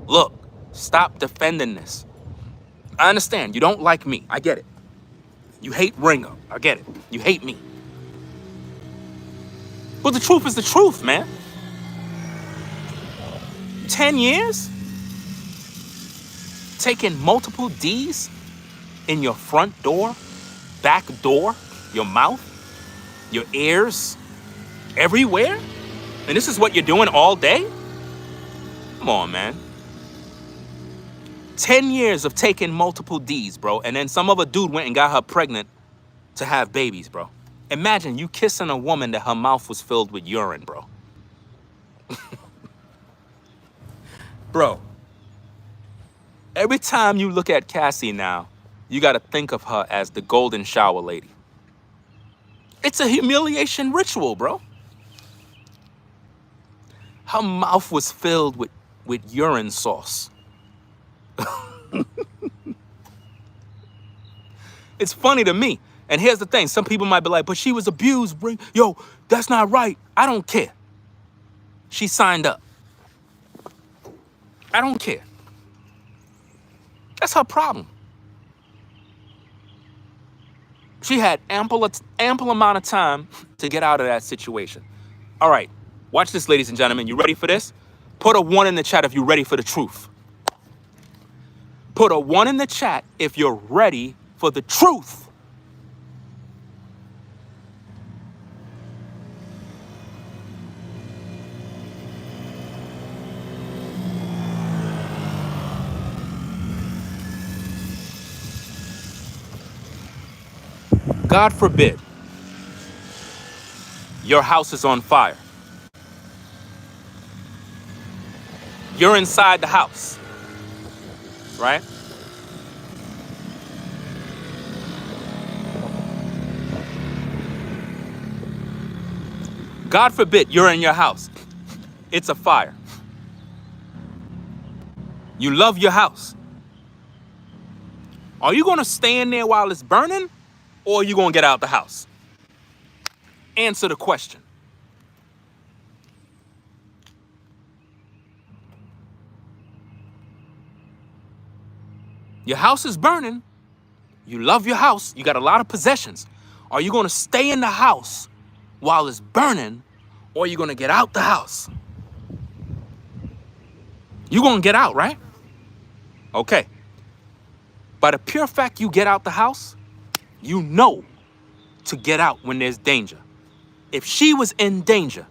Look, stop defending this. I understand, you don't like me. I get it. You hate Ringo. I get it. You hate me. But the truth is the truth, man. 10 years? Taking multiple D's in your front door, back door, your mouth, your ears, everywhere? And this is what you're doing all day? Come on, man. 10 years of taking multiple D's, bro. And then some other dude went and got her pregnant to have babies, bro. Imagine you kissing a woman that her mouth was filled with urine, bro. Bro, every time you look at Cassie now, you got to think of her as the golden shower lady. It's a humiliation ritual, bro. Her mouth was filled with urine sauce. It's funny to me. And here's the thing. Some people might be like, but she was abused. Yo, that's not right. I don't care. She signed up. I don't care. That's her problem. She had ample amount of time to get out of that situation. All right, watch this, ladies and gentlemen. You ready for this? Put a 1 in the chat if you're ready for the truth. Put a 1 in the chat if you're ready for the truth. God forbid, your house is on fire. You're inside the house, right? God forbid, you're in your house. It's a fire. You love your house. Are you going to stay in there while it's burning? Or are you going to get out the house? Answer the question. Your house is burning. You love your house. You got a lot of possessions. Are you going to stay in the house while it's burning? Or are you going to get out the house? You're going to get out, right? Okay. By the pure fact you get out the house, you know to get out when there's danger. If she was in danger,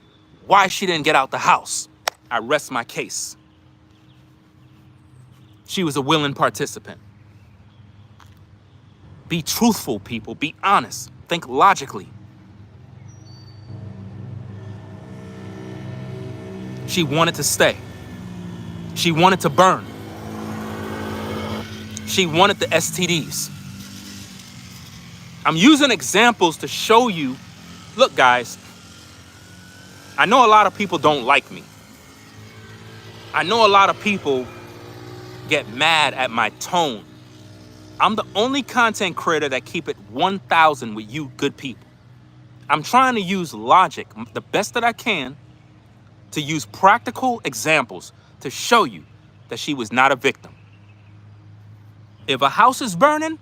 why she didn't get out the house? I rest my case. She was a willing participant. Be truthful, people. Be honest. Think logically. She wanted to stay. She wanted to burn. She wanted the STDs. I'm using examples to show you, look guys, I know a lot of people don't like me. I know a lot of people get mad at my tone. I'm the only content creator that keep it 1,000 with you good people. I'm trying to use logic the best that I can to use practical examples to show you that she was not a victim. If a house is burning,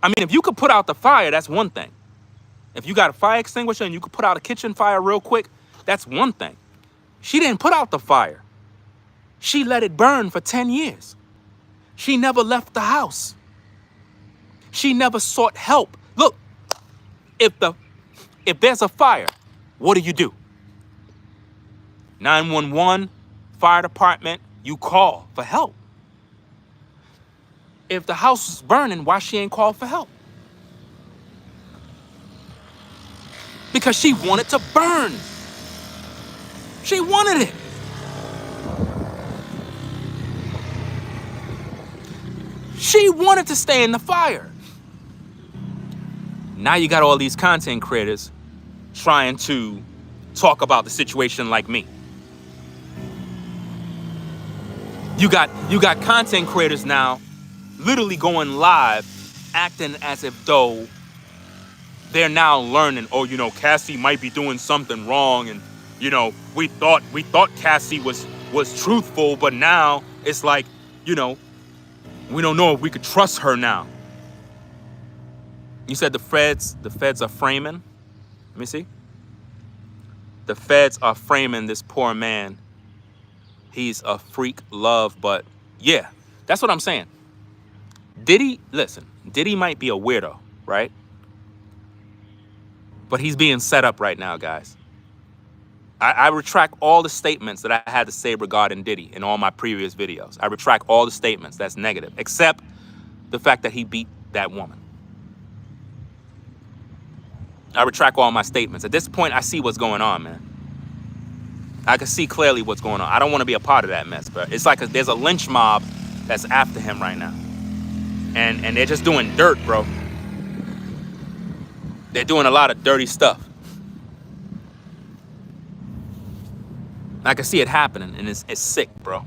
I mean, if you could put out the fire, that's one thing. If you got a fire extinguisher and you could put out a kitchen fire real quick, that's one thing. She didn't put out the fire. She let it burn for 10 years. She never left the house. She never sought help. Look, if there's a fire, what do? 911, fire department, you call for help. If the house is burning, why she ain't called for help? Because she wanted to burn. She wanted it. She wanted to stay in the fire. Now you got all these content creators trying to talk about the situation like me. You got content creators now literally going live, acting as if though they're now learning, oh, you know, Cassie might be doing something wrong, and you know, we thought Cassie was truthful, but now it's like, you know, we don't know if we could trust her now. You said the feds are framing. Let me see. The feds are framing this poor man. He's a freak love, but yeah, that's what I'm saying. Diddy might be a weirdo, right? But he's being set up right now, guys. I retract all the statements that I had to say regarding Diddy in all my previous videos. I retract all the statements that's negative, except the fact that he beat that woman. I retract all my statements. At this point, I see what's going on, man. I can see clearly what's going on. I don't want to be a part of that mess, but it's like there's a lynch mob that's after him right now. And they're just doing dirt, bro. They're doing a lot of dirty stuff. I can see it happening, and it's sick, bro.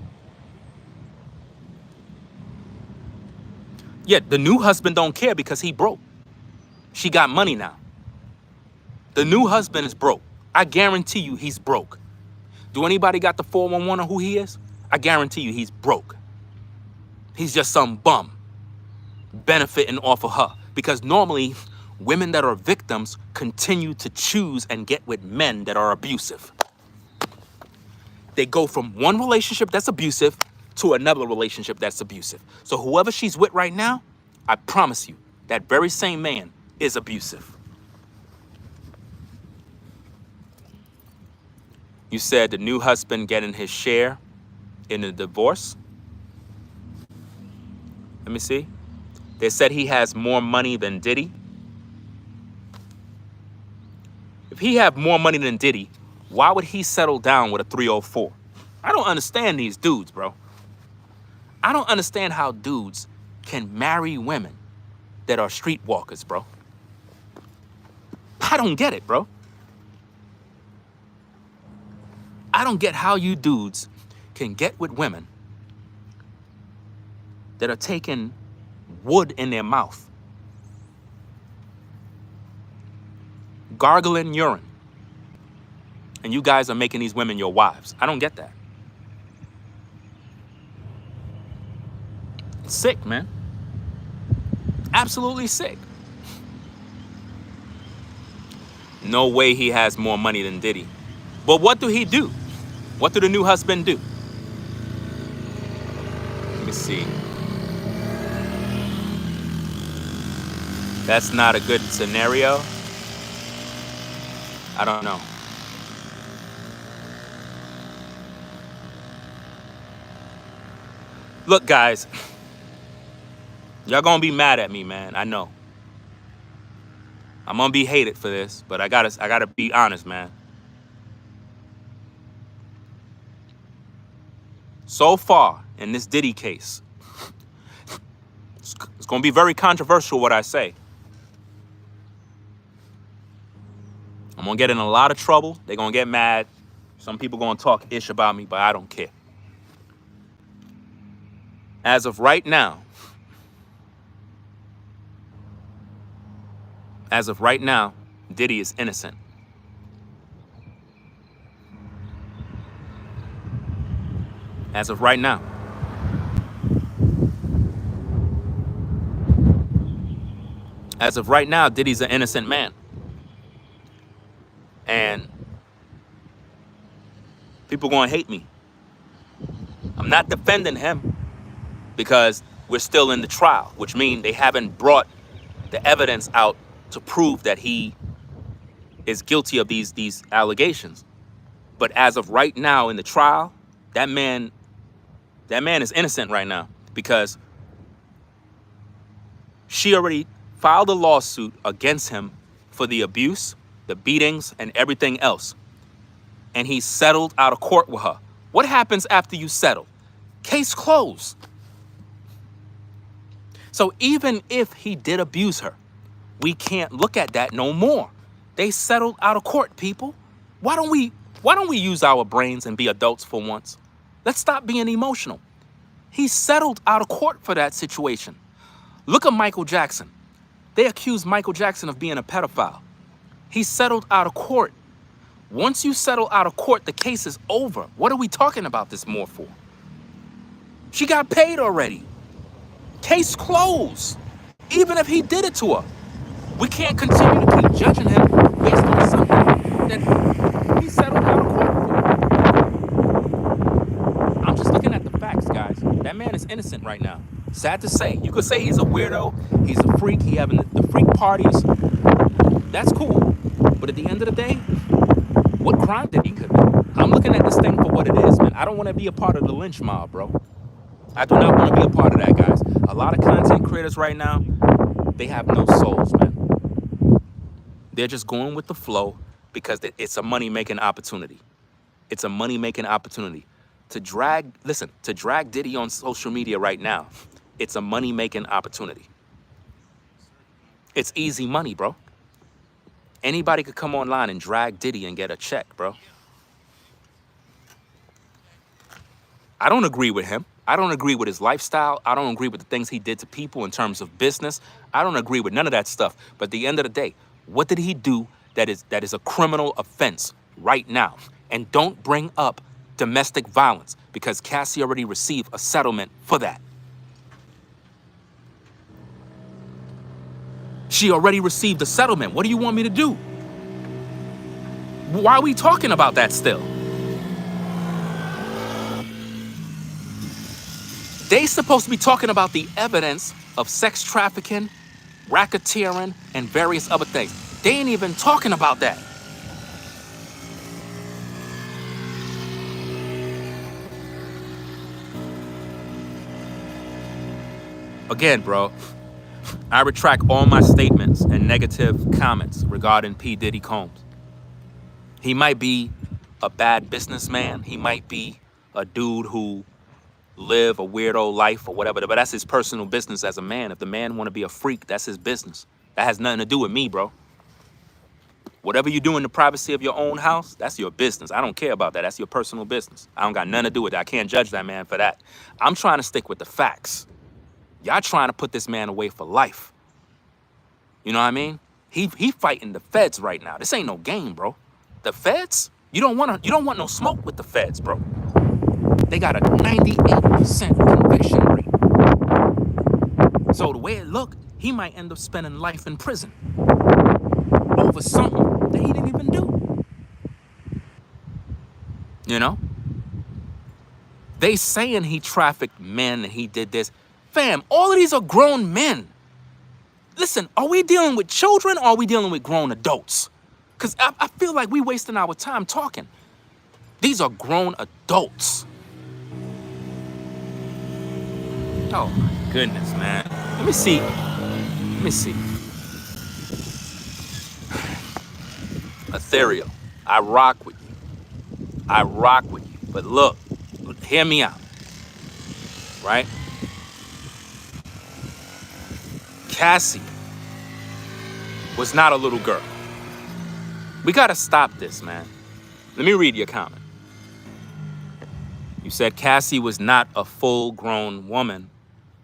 Yeah, the new husband don't care because he broke. She got money now. The new husband is broke. I guarantee you he's broke. Do anybody got the 411 on who he is? I guarantee you he's broke. He's just some bum benefiting off of her. Because normally, women that are victims continue to choose and get with men that are abusive. They go from one relationship that's abusive to another relationship that's abusive. So whoever she's with right now, I promise you, that very same man is abusive. You said the new husband getting his share in the divorce. Let me see. They said he has more money than Diddy. If he had more money than Diddy, why would he settle down with a 304? I don't understand these dudes, bro. I don't understand how dudes can marry women that are streetwalkers, bro. I don't get it, bro. I don't get how you dudes can get with women that are taking wood in their mouth, gargling urine, and you guys are making these women your wives. I don't get that. It's sick, man. Absolutely sick. No way he has more money than Diddy. But what do he do? What do the new husband do? Let me see. That's not a good scenario. I don't know. Look, guys, y'all gonna be mad at me, man. I know. I'm gonna be hated for this, but I gotta be honest, man. So far in this Diddy case, it's gonna be very controversial what I say. I'm gonna get in a lot of trouble. They're gonna get mad. Some people gonna talk ish about me, but I don't care. As of right now, Diddy is innocent. As of right now. As of right now, Diddy's an innocent man. And people gonna hate me. I'm not defending him because we're still in the trial, which means they haven't brought the evidence out to prove that he is guilty of these allegations. But as of right now in the trial, that man is innocent right now because she already filed a lawsuit against him for the abuse, the beatings, and everything else. And he settled out of court with her. What happens after you settle? Case closed. So even if he did abuse her, we can't look at that no more. They settled out of court, people. Why don't we use our brains and be adults for once? Let's stop being emotional. He settled out of court for that situation. Look at Michael Jackson. They accused Michael Jackson of being a pedophile. He settled out of court. Once you settle out of court, the case is over. What are we talking about this more for? She got paid already. Case closed. Even if he did it to her, we can't continue to keep judging him based on something that he settled out of court. I'm just looking at the facts, guys. That man is innocent right now. Sad to say. You could say he's a weirdo. He's a freak. He having the freak parties. That's cool. But at the end of the day, what crime did he commit? I'm looking at this thing for what it is, man. I don't want to be a part of the lynch mob, bro. I do not want to be a part of that, guys. A lot of content creators right now, they have no souls, man. They're just going with the flow because it's a money-making opportunity. It's a money-making opportunity. To drag Diddy on social media right now, it's a money-making opportunity. It's easy money, bro. Anybody could come online and drag Diddy and get a check, bro. I don't agree with him. I don't agree with his lifestyle. I don't agree with the things he did to people in terms of business. I don't agree with none of that stuff. But at the end of the day, what did he do that is a criminal offense right now? And don't bring up domestic violence because Cassie already received a settlement for that. She already received a settlement. What do you want me to do? Why are we talking about that still? They supposed to be talking about the evidence of sex trafficking, racketeering, and various other things. They ain't even talking about that. Again, bro, I retract all my statements and negative comments regarding P. Diddy Combs. He might be a bad businessman. He might be a dude who live a weirdo life or whatever, but that's his personal business as a man. If the man want to be a freak, that's his business. That has nothing to do with me, bro. Whatever you do in the privacy of your own house, that's your business. I don't care about that. That's your personal business. I don't got nothing to do with that. I can't judge that man for that. I'm trying to stick with the facts. Y'all trying to put this man away for life. You know what I mean? He fighting the feds right now. This ain't no game, bro. The feds? You don't want no smoke with the feds, bro. They got a 98% conviction rate. So the way it look, he might end up spending life in prison over something that he didn't even do. You know? They saying he trafficked men and he did this. Fam, all of these are grown men. Listen, are we dealing with children or are we dealing with grown adults? Because I feel like we wasting our time talking. These are grown adults. Oh my goodness, man. Let me see. Ethereal. I rock with you. But look, hear me out. Right? Cassie was not a little girl. We gotta stop this, man. Let me read your comment. You said Cassie was not a full-grown woman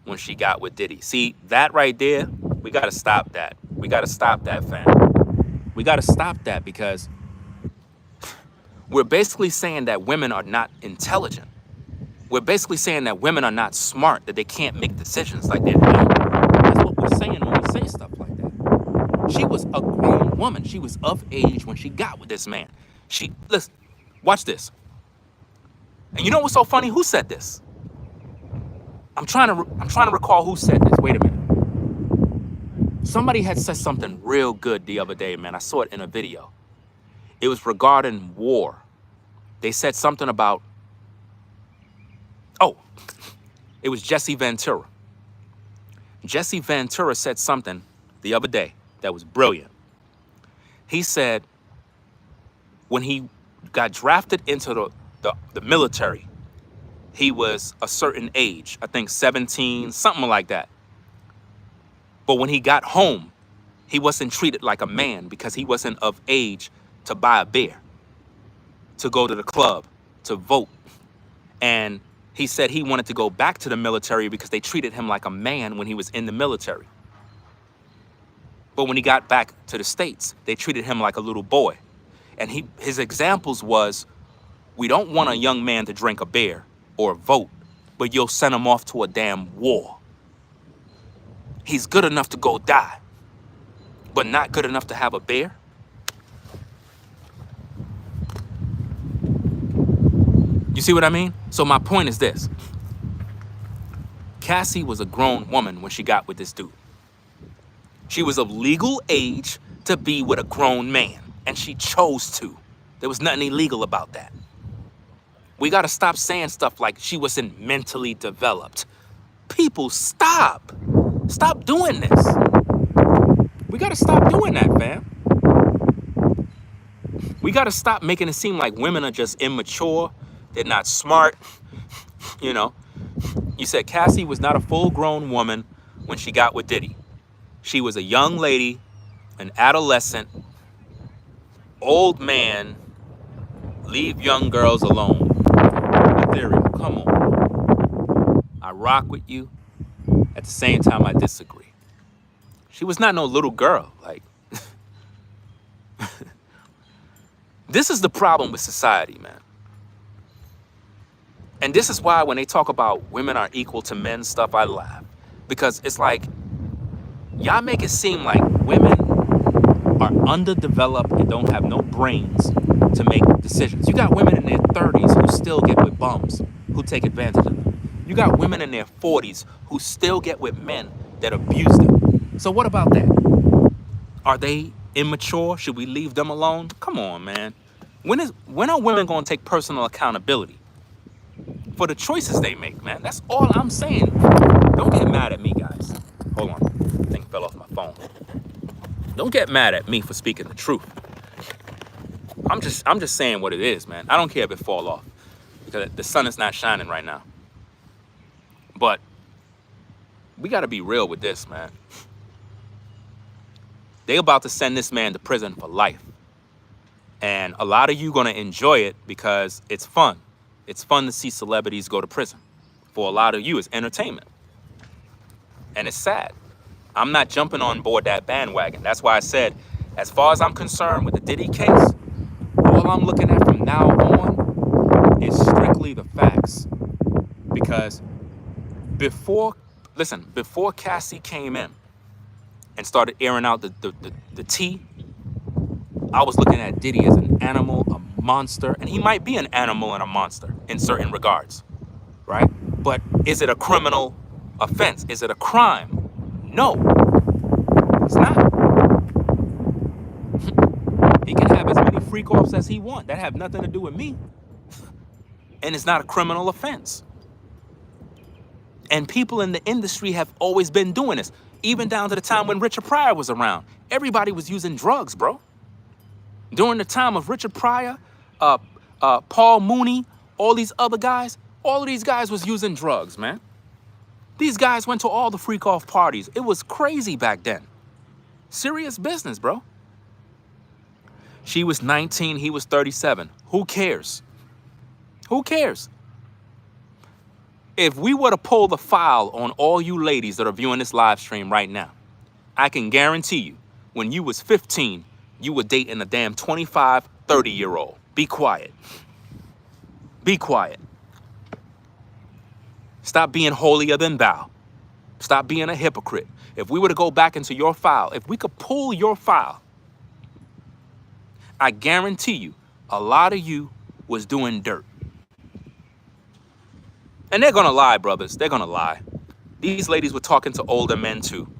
when she got with Diddy. See, that right there, we gotta stop that. We gotta stop that, fam. We gotta stop that because we're basically saying that women are not intelligent. We're basically saying that women are not smart, that they can't make decisions like they're doing. That's what we're saying when we say stuff like that. She was a grown woman. She was of age when she got with this man. Listen, watch this. And you know what's so funny? Who said this? I'm trying to recall who said this. Wait a minute. Somebody had said something real good the other day, man. I saw it in a video. It was regarding war. They said something about, it was Jesse Ventura. Jesse Ventura said something the other day that was brilliant. He said when he got drafted into the military, he was a certain age, I think 17, something like that. But when he got home, he wasn't treated like a man because he wasn't of age to buy a beer, to go to the club, to vote. And he said he wanted to go back to the military because they treated him like a man when he was in the military. But when he got back to the States, they treated him like a little boy. And his examples was, we don't want a young man to drink a beer or vote, but you'll send him off to a damn war. He's good enough to go die, but not good enough to have a beer. You see what I mean? So my point is this. Cassie was a grown woman when she got with this dude. She was of legal age to be with a grown man, and she chose to. There was nothing illegal about that. We got to stop saying stuff like she wasn't mentally developed. People, stop. Stop doing this. We got to stop doing that, fam. We got to stop making it seem like women are just immature. They're not smart. You know, you said Cassie was not a full-grown woman when she got with Diddy. She was a young lady, an adolescent, old man, leave young girls alone. Ethereal, come on. I rock with you. At the same time, I disagree. She was not no little girl. Like, this is the problem with society, man. And this is why when they talk about women are equal to men stuff, I laugh. Because it's like, y'all make it seem like women are underdeveloped and don't have no brains to make decisions. You got women in their 30s who still get with bums, who take advantage of them. You got women in their 40s who still get with men that abuse them. So what about that? Are they immature? Should we leave them alone? Come on, man. When are women going to take personal accountability for the choices they make, man? That's all I'm saying. Don't get mad at me, guys. Hold on. I think it fell off my phone. Don't get mad at me for speaking the truth. I'm just saying what it is, man. I don't care if it fall off because the sun is not shining right now. But we got to be real with this, man. They about to send this man to prison for life. And a lot of you going to enjoy it because it's fun. It's fun to see celebrities go to prison. For a lot of you, it's entertainment. And it's sad. I'm not jumping on board that bandwagon. That's why I said, as far as I'm concerned with the Diddy case, all I'm looking at from now on is strictly the facts. Because before Cassie came in and started airing out the tea, I was looking at Diddy as an animal, a monster, and he might be an animal and a monster in certain regards, right? But is it a criminal offense? Is it a crime? No, it's not. He can have as many freakoffs as he wants. That have nothing to do with me. And it's not a criminal offense. And people in the industry have always been doing this, even down to the time when Richard Pryor was around. Everybody was using drugs, bro. During the time of Richard Pryor, Paul Mooney, all these other guys, all of these guys was using drugs, man. These guys went to all the Freakoff parties. It was crazy back then. Serious business, bro. She was 19, he was 37. Who cares? Who cares? If we were to pull the file on all you ladies that are viewing this live stream right now, I can guarantee you, when you was 15, you were dating a damn 25, 30-year-old. Be quiet. Be quiet. Stop being holier than thou. Stop being a hypocrite. If we were to go back into your file, if we could pull your file, I guarantee you, a lot of you was doing dirt. And they're gonna lie, brothers. They're gonna lie. These ladies were talking to older men too.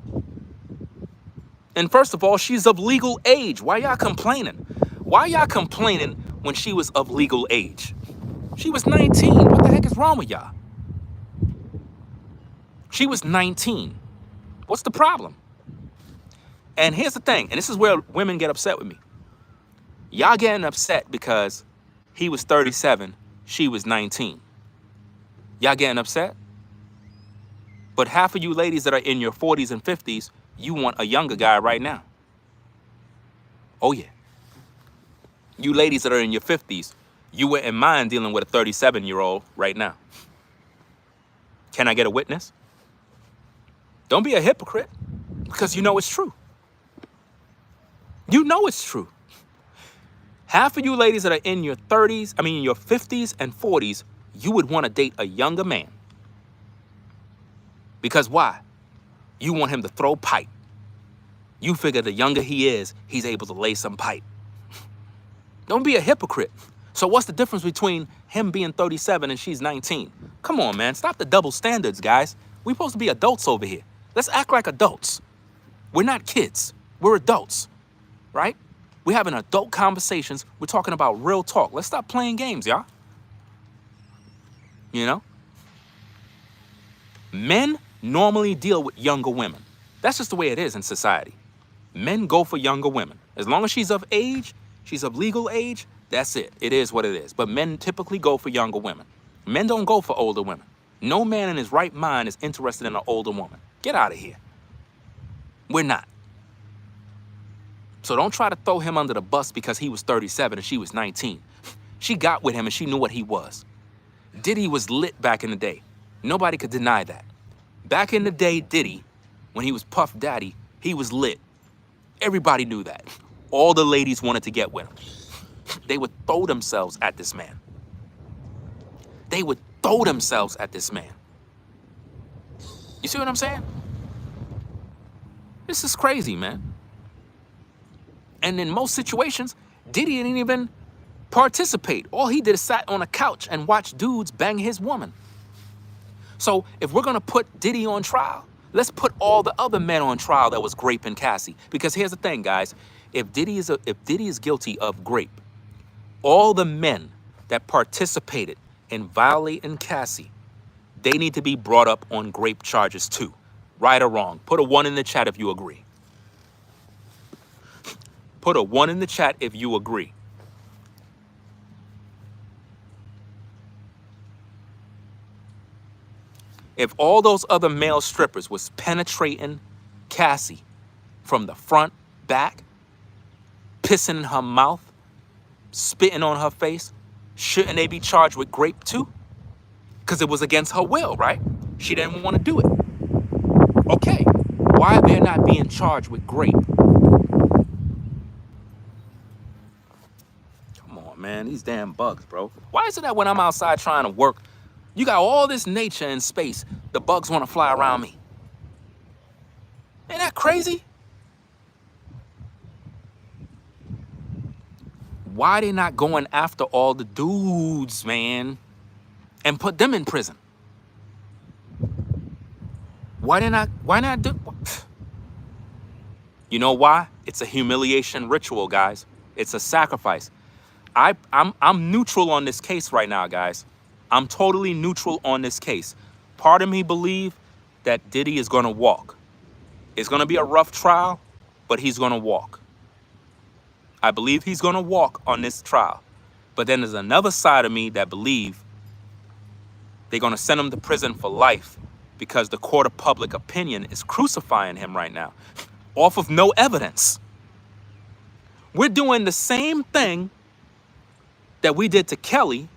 And first of all, she's of legal age. Why y'all complaining? Why y'all complaining when she was of legal age? She was 19. What the heck is wrong with y'all? She was 19. What's the problem? And here's the thing, and this is where women get upset with me. Y'all getting upset because he was 37, she was 19. Y'all getting upset? But half of you ladies that are in your 40s and 50s, you want a younger guy right now. Oh yeah. You ladies that are in your 50s, you wouldn't mind dealing with a 37-year-old right now. Can I get a witness? Don't be a hypocrite, because you know it's true. You know it's true. Half of you ladies that are in your 30s, in your 50s and 40s, you would want to date a younger man. Because why? You want him to throw pipe. You figure the younger he is, he's able to lay some pipe. Don't be a hypocrite. So what's the difference between him being 37 and she's 19? Come on, man. Stop the double standards, guys. We're supposed to be adults over here. Let's act like adults. We're not kids. We're adults, right? We're having adult conversations. We're talking about real talk. Let's stop playing games, y'all. You know? Men normally deal with younger women. That's just the way it is in society. Men go for younger women. As long as she's of age, she's of legal age, that's it. It is what it is. But men typically go for younger women. Men don't go for older women. No man in his right mind is interested in an older woman. Get out of here. We're not. So don't try to throw him under the bus because he was 37 and she was 19. She got with him and she knew what he was. Diddy was lit back in the day. Nobody could deny that. Back in the day, Diddy, when he was Puff Daddy, he was lit. Everybody knew that. All the ladies wanted to get with him. They would throw themselves at this man. They would throw themselves at this man. You see what I'm saying? This is crazy, man. And in most situations, Diddy didn't even participate. All he did is sat on a couch and watch dudes bang his woman. So if we're gonna put Diddy on trial, let's put all the other men on trial that was graping Cassie. Because here's the thing, guys. If Diddy is guilty of grape, all the men that participated in violating Cassie, they need to be brought up on grape charges too. Right or wrong? Put a 1 in the chat if you agree. Put a 1 in the chat if you agree. If all those other male strippers was penetrating Cassie from the front, back, pissing in her mouth, spitting on her face, shouldn't they be charged with grape too? Because it was against her will, right? She didn't want to do it. Okay, why are they not being charged with grape? Come on, man, these damn bugs, bro. Why is it that when I'm outside trying to work, you got all this nature and space, the bugs want to fly around me? Ain't that crazy? Why they not going after all the dudes, man, and put them in prison? Why not do? You know why? It's a humiliation ritual, guys. It's a sacrifice. I'm neutral on this case right now, guys. I'm totally neutral on this case. Part of me believe that Diddy is gonna walk. It's gonna be a rough trial, but he's gonna walk. I believe he's gonna walk on this trial. But then there's another side of me that believe they're gonna send him to prison for life because the court of public opinion is crucifying him right now off of no evidence. We're doing the same thing that we did to Kelly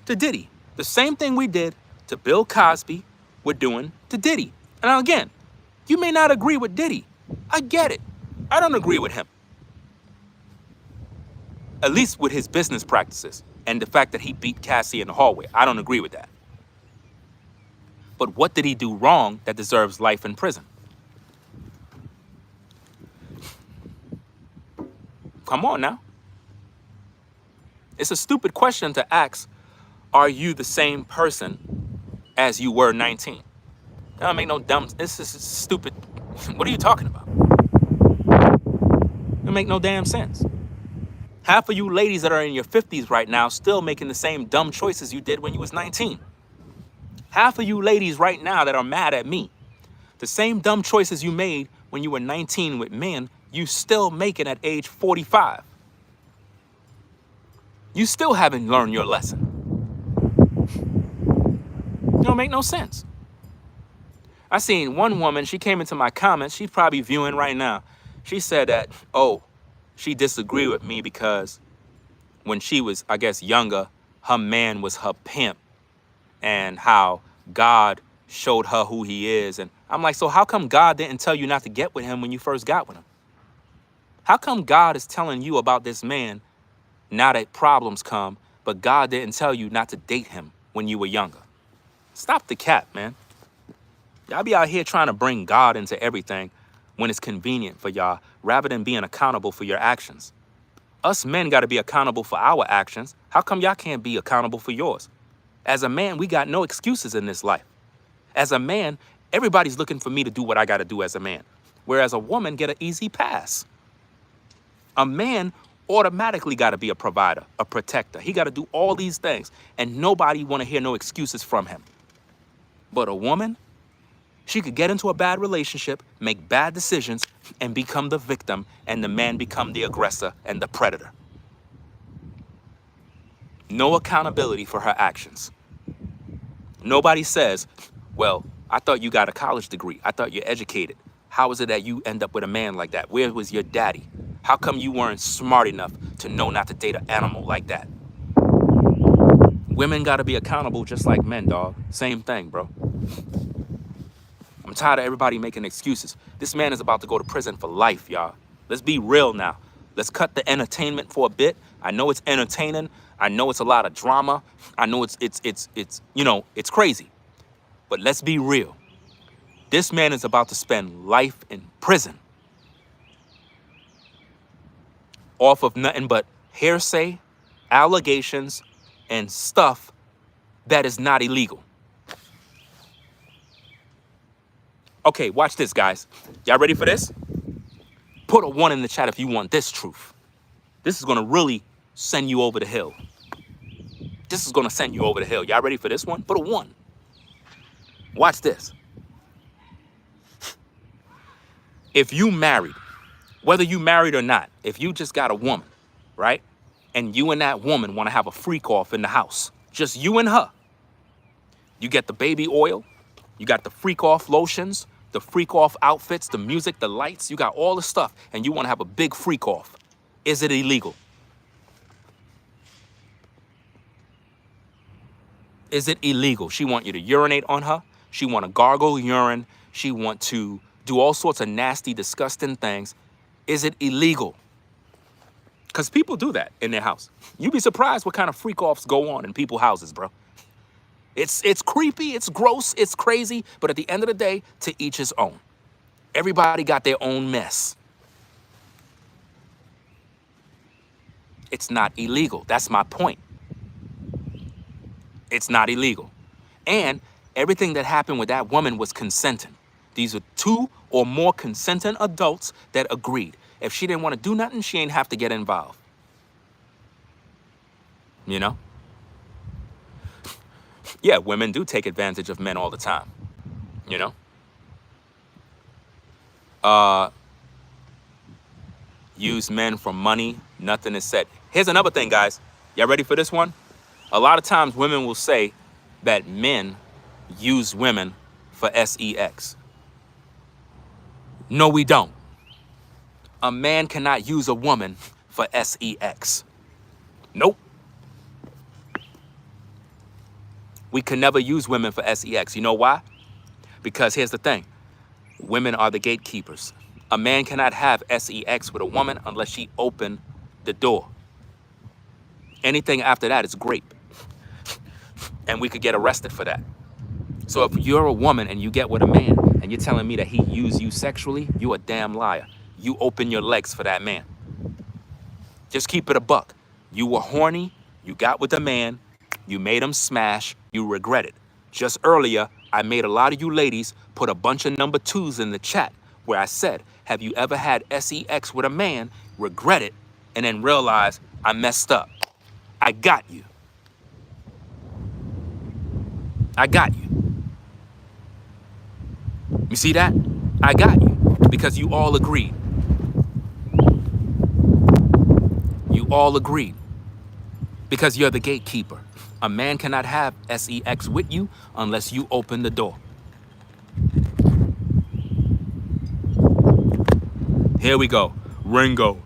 to Diddy. The same thing we did to Bill Cosby, we're doing to Diddy. And now again, you may not agree with Diddy. I get it. I don't agree with him. At least with his business practices and the fact that he beat Cassie in the hallway. I don't agree with that. But what did he do wrong that deserves life in prison? Come on now. It's a stupid question to ask, are you the same person as you were 19? That don't make no dumb, this is stupid. What are you talking about? It don't make no damn sense. Half of you ladies that are in your 50s right now still making the same dumb choices you did when you was 19. Half of you ladies right now that are mad at me, the same dumb choices you made when you were 19 with men, you still making at age 45. You still haven't learned your lesson. It don't make no sense. I seen one woman, she came into my comments, she's probably viewing right now. She said that, oh, she disagreed with me because when she was, I guess, younger, her man was her pimp and how God showed her who he is. And I'm like, so how come God didn't tell you not to get with him when you first got with him? How come God is telling you about this man now that problems come, but God didn't tell you not to date him when you were younger? Stop the cap, man. Y'all be out here trying to bring God into everything when it's convenient for y'all, rather than being accountable for your actions. Us men got to be accountable for our actions. How come y'all can't be accountable for yours? As a man, we got no excuses in this life. As a man, everybody's looking for me to do what I got to do as a man, whereas a woman get an easy pass. A man automatically got to be a provider, a protector. He got to do all these things, and nobody want to hear no excuses from him. But a woman, she could get into a bad relationship, make bad decisions, and become the victim, and the man become the aggressor and the predator. No accountability for her actions. Nobody says, well, I thought you got a college degree. I thought you're educated. How is it that you end up with a man like that? Where was your daddy? How come you weren't smart enough to know not to date an animal like that? Women gotta be accountable just like men, dog. Same thing, bro. I'm tired of everybody making excuses. This man is about to go to prison for life, y'all. Let's be real now. Let's cut the entertainment for a bit. I know it's entertaining. I know it's a lot of drama. I know it's you know, it's crazy. But let's be real. This man is about to spend life in prison off of nothing but hearsay, allegations, and stuff that is not illegal. Okay, watch this, guys. Y'all ready for this? Put a 1 in the chat if you want this truth. This is gonna really send you over the hill. This is gonna send you over the hill. Y'all ready for this one? Put a 1. Watch this. If you married, whether you married or not, if you just got a woman, right? And you and that woman wanna have a freak-off in the house, just you and her. You get the baby oil, you got the freak-off lotions, the freak-off outfits, the music, the lights, you got all the stuff, and you wanna have a big freak-off. Is it illegal? Is it illegal? She want you to urinate on her. She want to gargle urine. She want to do all sorts of nasty, disgusting things. Is it illegal? Because people do that in their house. You'd be surprised what kind of freak-offs go on in people's houses, bro. It's creepy, it's gross, it's crazy, but at the end of the day, to each his own. Everybody got their own mess. It's not illegal. That's my point. It's not illegal. And everything that happened with that woman was consenting. These are 2 or more consenting adults that agreed. If she didn't want to do nothing, she ain't have to get involved. You know? Yeah, women do take advantage of men all the time. You know? Use men for money, nothing is said. Here's another thing, guys. Y'all ready for this one? A lot of times women will say that men use women for sex. No, we don't. A man cannot use a woman for sex. Nope. We can never use women for sex. You know why? Because here's the thing. Women are the gatekeepers. A man cannot have sex with a woman unless she opened the door. Anything after that is grape. And we could get arrested for that. So if you're a woman and you get with a man and you're telling me that he used you sexually, you a damn liar. You open your legs for that man. Just keep it a buck. You were horny, you got with a man, you made him smash, you regret it. Just earlier, I made a lot of you ladies put a bunch of number 2s in the chat where I said, have you ever had sex with a man, regret it, and then realize I messed up? I got you. I got you. You see that? I got you because you all agreed. You all agreed because you're the gatekeeper. A man cannot have sex with you unless you open the door. Here we go. Ringo.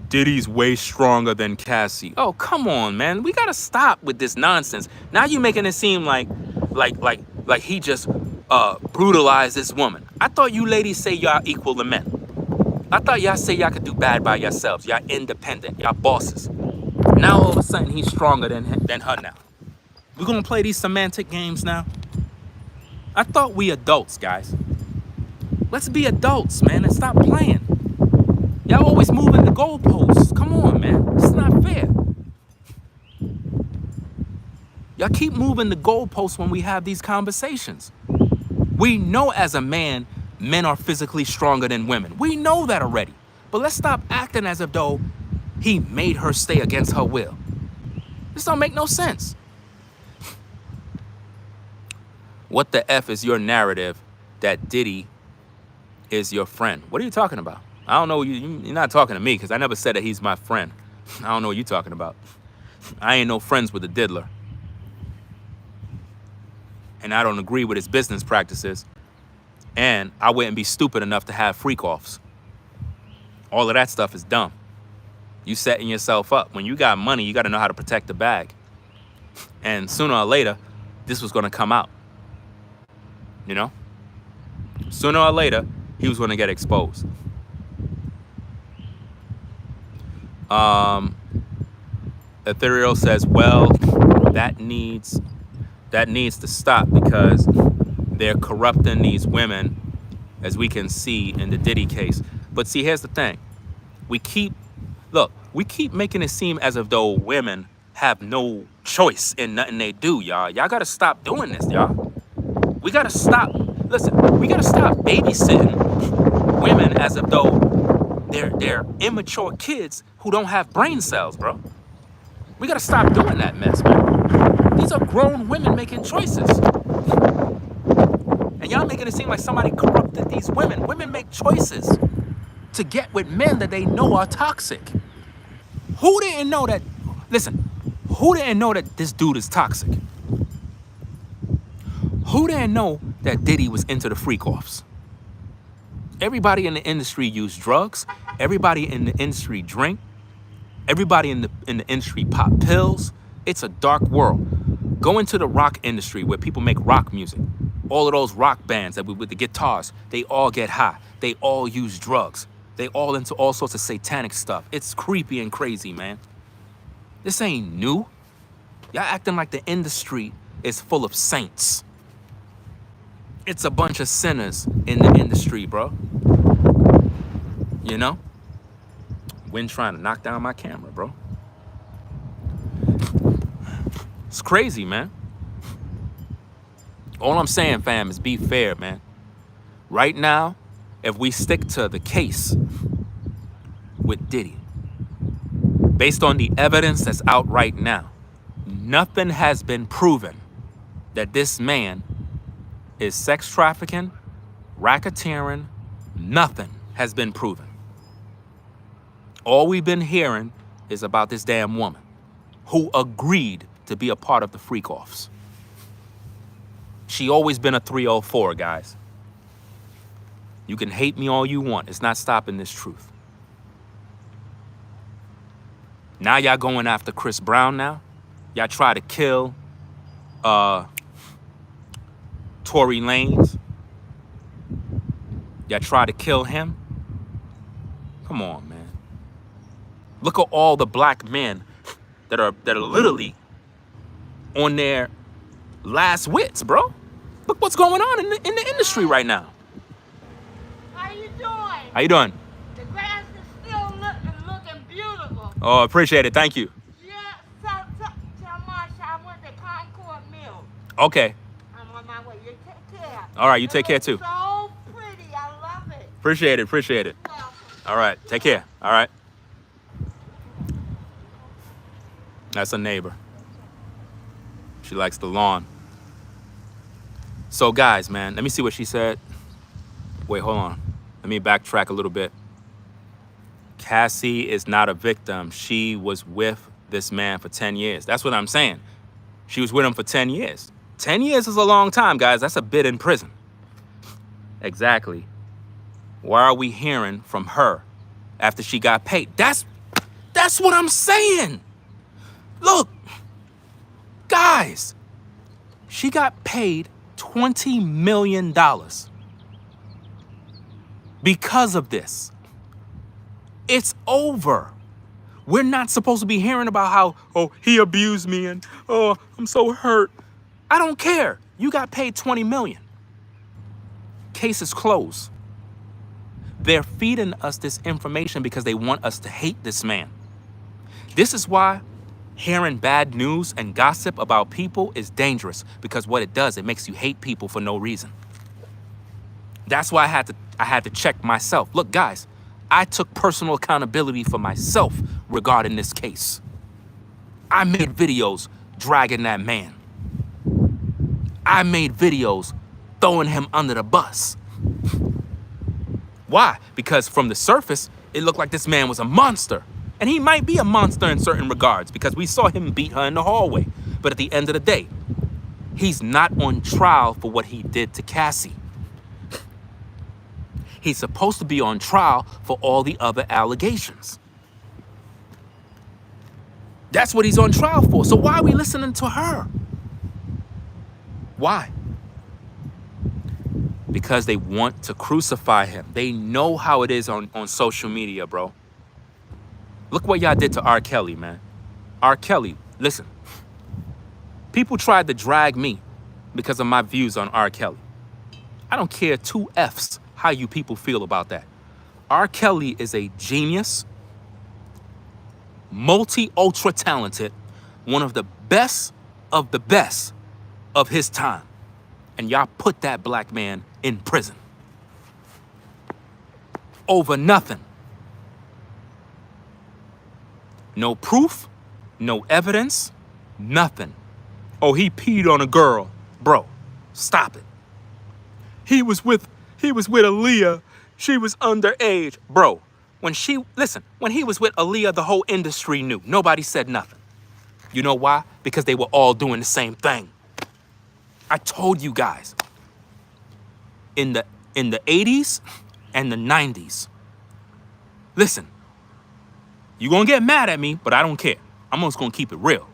Diddy's way stronger than Cassie. Oh, come on, man. We gotta stop with this nonsense. Now you're making it seem like he just brutalized this woman. I thought you ladies say y'all equal to men. I thought y'all say y'all could do bad by yourselves. Y'all independent. Y'all bosses. Now all of a sudden he's stronger than her now. We're gonna play these semantic games now. I thought we adults, guys. Let's be adults, man, and stop playing. Y'all always moving the goalposts. Come on, man. It's not fair. Y'all keep moving the goalposts when we have these conversations. We know as a man, men are physically stronger than women. We know that already. But let's stop acting as if though he made her stay against her will. This don't make no sense. What the F is your narrative that Diddy is your friend? What are you talking about? I don't know. You're not talking to me because I never said that he's my friend. I don't know what you're talking about. I ain't no friends with the diddler. And I don't agree with his business practices. And I wouldn't be stupid enough to have freakoffs. All of that stuff is dumb. You setting yourself up. When you got money, you got to know how to protect the bag. And sooner or later, this was going to come out. You know? Sooner or later, he was going to get exposed. Ethereal says, well, that needs to stop because they're corrupting these women, as we can see in the Diddy case. But see, here's the thing. We keep making it seem as if though women have no choice in nothing they do, y'all. Y'all got to stop doing this, y'all. We got to stop. Listen, we got to stop babysitting women as if though they're immature kids who don't have brain cells, bro. We got to stop doing that mess, man. These are grown women making choices. And y'all making it seem like somebody corrupted these women. Women make choices to get with men that they know are toxic. Who didn't know that? Listen, who didn't know that this dude is toxic? Who didn't know that Diddy was into the Freakoffs? Everybody in the industry use drugs. Everybody in the industry drink. Everybody in the industry pop pills. It's a dark world. Go into the rock industry where people make rock music. All of those rock bands that with the guitars, they all get high. They all use drugs. They all into all sorts of satanic stuff. It's creepy and crazy, man. This ain't new. Y'all acting like the industry is full of saints. It's a bunch of sinners in the industry, bro. You know? Wind trying to knock down my camera, bro. It's crazy, man. All I'm saying, fam, is be fair, man. Right now, if we stick to the case with Diddy, based on the evidence that's out right now, nothing has been proven that this man is sex trafficking, racketeering. Nothing has been proven. All we've been hearing is about this damn woman who agreed to be a part of the Freakoffs. She always been a 304, guys. You can hate me all you want. It's not stopping this truth. Now y'all going after Chris Brown now. Y'all try to kill Tory Lanez. Y'all try to kill him. Come on, man. Look at all the black men that are literally on their last wits, bro. Look what's going on in the industry right now. How you doing? How you doing? The grass is still looking beautiful. Oh, appreciate it. Thank you. Yeah, tell Marsha I went to Concord Mill. Okay. I'm on my way. You take care. All right, you take care too. So pretty. I love it. Appreciate it. Appreciate it. All right, take care. All right. That's a neighbor. She likes the lawn. So guys, man, let me see what she said. Wait, hold on. Let me backtrack a little bit. Cassie is not a victim. She was with this man for 10 years. That's what I'm saying. She was with him for 10 years. 10 years is a long time, guys. That's a bit in prison. Exactly. Why are we hearing from her after she got paid? That's what I'm saying. Look, guys, she got paid $20 million because of this. It's over. We're not supposed to be hearing about how, oh, he abused me and, oh, I'm so hurt. I don't care. You got paid $20 million. Case is closed. They're feeding us this information because they want us to hate this man. This is why hearing bad news and gossip about people is dangerous, because what it does, it makes you hate people for no reason. That's why I had to check myself. Look, guys, I took personal accountability for myself regarding this case. I made videos dragging that man. I made videos throwing him under the bus. Why? Because from the surface, it looked like this man was a monster. And he might be a monster in certain regards because we saw him beat her in the hallway. But at the end of the day, he's not on trial for what he did to Cassie. He's supposed to be on trial for all the other allegations. That's what he's on trial for. So why are we listening to her? Why? Because they want to crucify him. They know how it is on social media, bro. Look what y'all did to R. Kelly, man. R. Kelly, listen. People tried to drag me because of my views on R. Kelly. I don't care two F's how you people feel about that. R. Kelly is a genius, multi-ultra talented, one of the best of his time. And y'all put that black man in prison over nothing. No proof, no evidence, nothing. Oh, he peed on a girl. Bro, stop it. He was with Aaliyah. She was underage. Bro, when he was with Aaliyah, the whole industry knew. Nobody said nothing. You know why? Because they were all doing the same thing. I told you guys. In the 80s and the 90s. Listen, you're gonna get mad at me, but I don't care. I'm just gonna keep it real.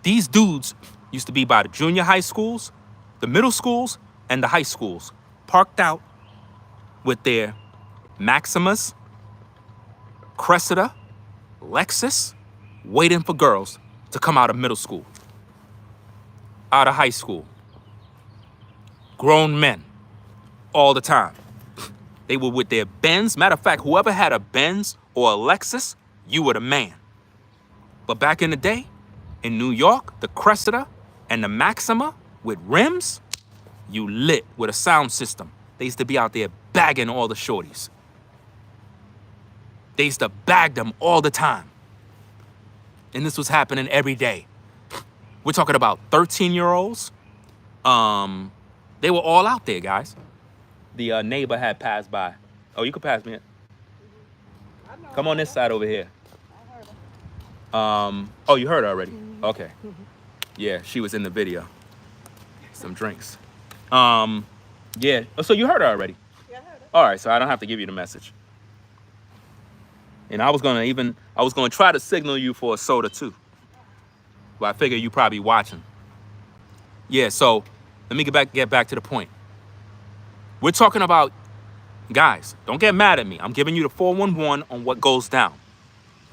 These dudes used to be by the junior high schools, the middle schools, and the high schools, parked out with their Maximas, Cressida, Lexus, waiting for girls to come out of middle school, out of high school. Grown men, all the time. They were with their Benz. Matter of fact, whoever had a Benz or a Lexus, you were the man. But back in the day, in New York, the Cressida and the Maxima with rims, you lit with a sound system. They used to be out there bagging all the shorties. They used to bag them all the time. And this was happening every day. We're talking about 13-year-olds. They were all out there, guys. The neighbor had passed by. Oh, you could pass me it. Come on this side over here. Oh, you heard her already? Okay. Yeah, she was in the video. Some drinks. Yeah. Oh, so you heard her already? Yeah, I heard her. All right, so I don't have to give you the message. And I was gonna try to signal you for a soda too. But I figure you probably watching. Yeah, so let me get back to the point. We're talking about, guys, don't get mad at me. I'm giving you the 411 on what goes down.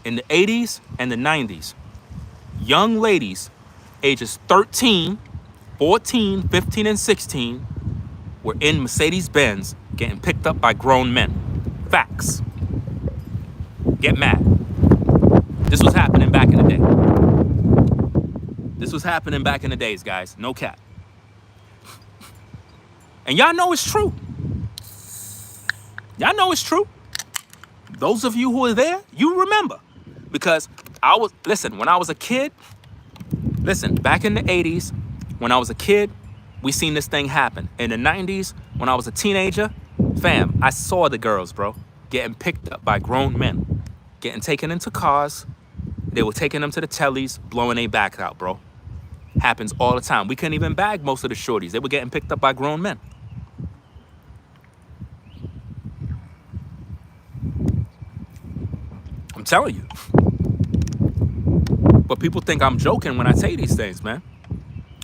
In the 80s and the 90s, young ladies ages 13, 14, 15, and 16 were in Mercedes-Benz getting picked up by grown men. Facts. Get mad. This was happening back in the day. This was happening back in the days, guys. No cap. And y'all know it's true. Y'all know it's true. Those of you who are there, you remember. Because when I was a kid, back in the 80s, when I was a kid, we seen this thing happen. In the 90s, when I was a teenager, fam, I saw the girls, bro, getting picked up by grown men, getting taken into cars. They were taking them to the tellies, blowing their backs out, bro. Happens all the time. We couldn't even bag most of the shorties. They were getting picked up by grown men. I'm telling you. But people think I'm joking when I say these things, man.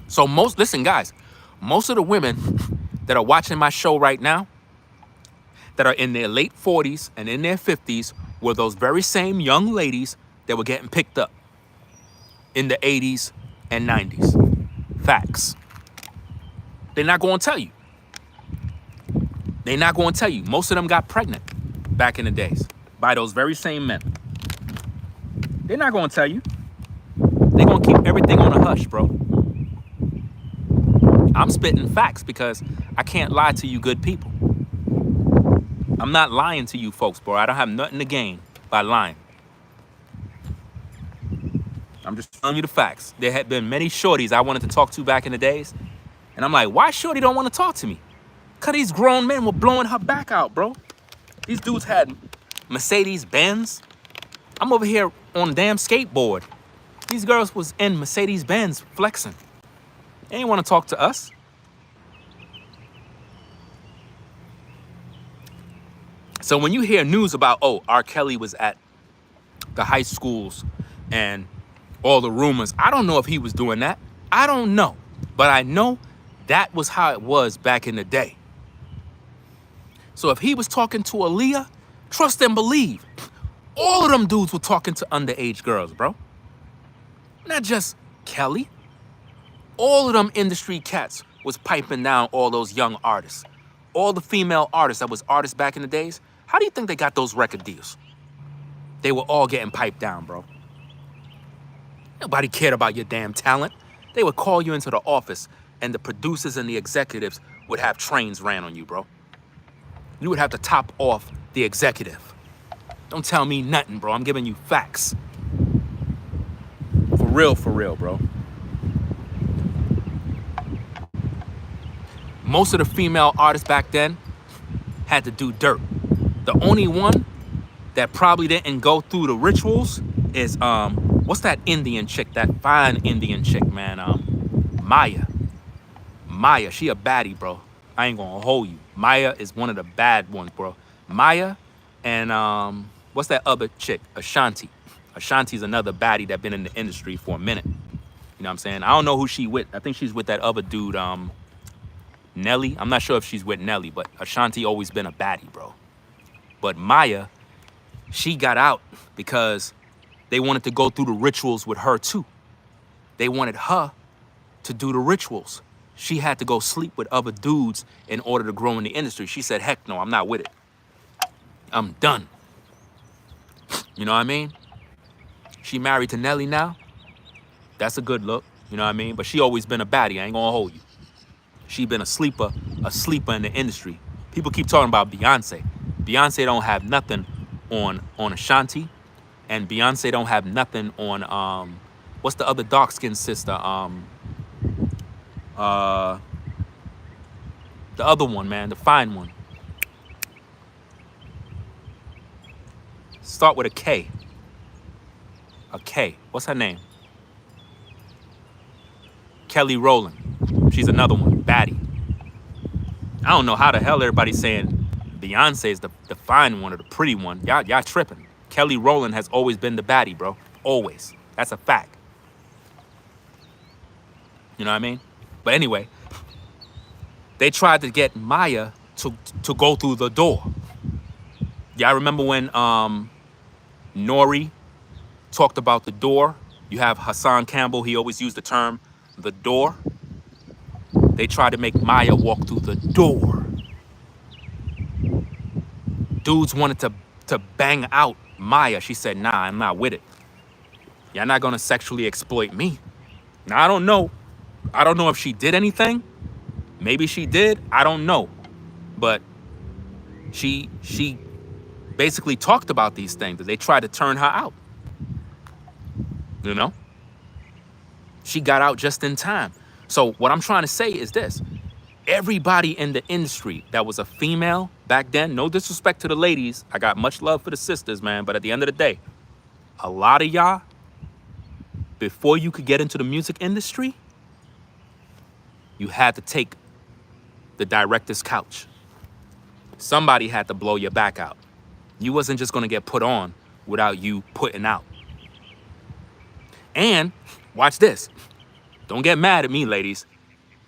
So listen, guys, most of the women that are watching my show right now, that are in their late 40s and in their 50s, were those very same young ladies that were getting picked up in the 80s and 90s. Facts. They're not going to tell you. They're not going to tell you. Most of them got pregnant back in the days by those very same men. They're not going to tell you. They're going to keep everything on a hush, bro. I'm spitting facts because I can't lie to you good people. I'm not lying to you folks, bro. I don't have nothing to gain by lying. I'm just telling you the facts. There had been many shorties I wanted to talk to back in the days. And I'm like, why shorty don't want to talk to me? Because these grown men were blowing her back out, bro. These dudes had Mercedes-Benz, I'm over here on a damn skateboard. These girls was in Mercedes-Benz flexing. They ain't want to talk to us. So when you hear news about, oh, R. Kelly was at the high schools and all the rumors, I don't know if he was doing that. I don't know. But I know that was how it was back in the day. So if he was talking to Aaliyah, trust and believe, all of them dudes were talking to underage girls, bro. Not just Kelly. All of them industry cats was piping down all those young artists. All the female artists that was artists back in the days, how do you think they got those record deals? They were all getting piped down, bro. Nobody cared about your damn talent. They would call you into the office and the producers and the executives would have trains ran on you, bro. You would have to top off the executive. Don't tell me nothing, bro. I'm giving you facts. For real, bro. Most of the female artists back then had to do dirt. The only one that probably didn't go through the rituals is, what's that Indian chick, that fine Indian chick, man? Maya. Maya, she a baddie, bro. I ain't gonna hold you. Maya is one of the bad ones, bro. Maya and, what's that other chick? Ashanti. Ashanti's another baddie that been in the industry for a minute. You know what I'm saying? I don't know who she with. I think she's with that other dude, Nelly. I'm not sure if she's with Nelly, but Ashanti always been a baddie, bro. But Maya, she got out because they wanted to go through the rituals with her too. They wanted her to do the rituals. She had to go sleep with other dudes in order to grow in the industry. She said, heck no, I'm not with it. I'm done. You know what I mean? She married to Nelly now. That's a good look, you know what I mean? But she always been a baddie, I ain't gonna hold you. She been a sleeper in the industry. People keep talking about Beyonce. Beyonce don't have nothing on Ashanti, and Beyonce don't have nothing on what's the other dark-skinned sister? The other one, man, the fine one. Start with a K. A K. What's her name? Kelly Rowland. She's another one, baddie. I don't know how the hell everybody's saying Beyonce is the fine one or the pretty one. Y'all tripping. Kelly Rowland has always been the baddie, bro. Always. That's a fact. You know what I mean? But anyway, they tried to get Maya to go through the door. Y'all remember when Nori talked about the door? You have Hassan Campbell, he always used the term, the door. They tried to make Maya walk through the door. Dudes wanted to bang out Maya. She said, nah, I'm not with it. Y'all not gonna sexually exploit me. Now, I don't know. I don't know if she did anything. Maybe she did, I don't know. But she basically talked about these things, that they tried to turn her out. You know? She got out just in time. So what I'm trying to say is this. Everybody in the industry that was a female back then, no disrespect to the ladies, I got much love for the sisters, man, but at the end of the day, a lot of y'all, before you could get into the music industry, you had to take the director's couch. Somebody had to blow your back out. You wasn't just gonna get put on without you putting out. And watch this. Don't get mad at me, ladies.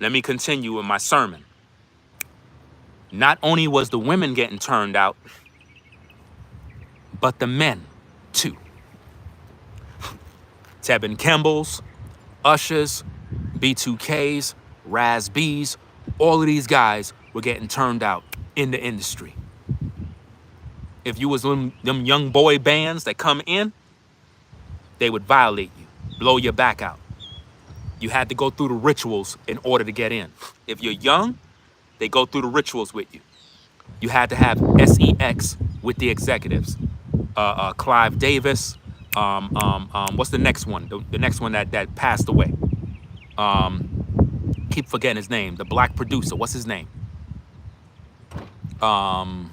Let me continue with my sermon. Not only was the women getting turned out, but the men too. Tevin Campbell's, Ushers, B2Ks, Raz B's, all of these guys were getting turned out in the industry. If you was them young boy bands that come in, they would violate you, blow your back out. You had to go through the rituals in order to get in. If you're young, they go through the rituals with you. You had to have SEX with the executives. Clive Davis. What's the next one? The next one that passed away. Keep forgetting his name. The black producer. What's his name? Damn.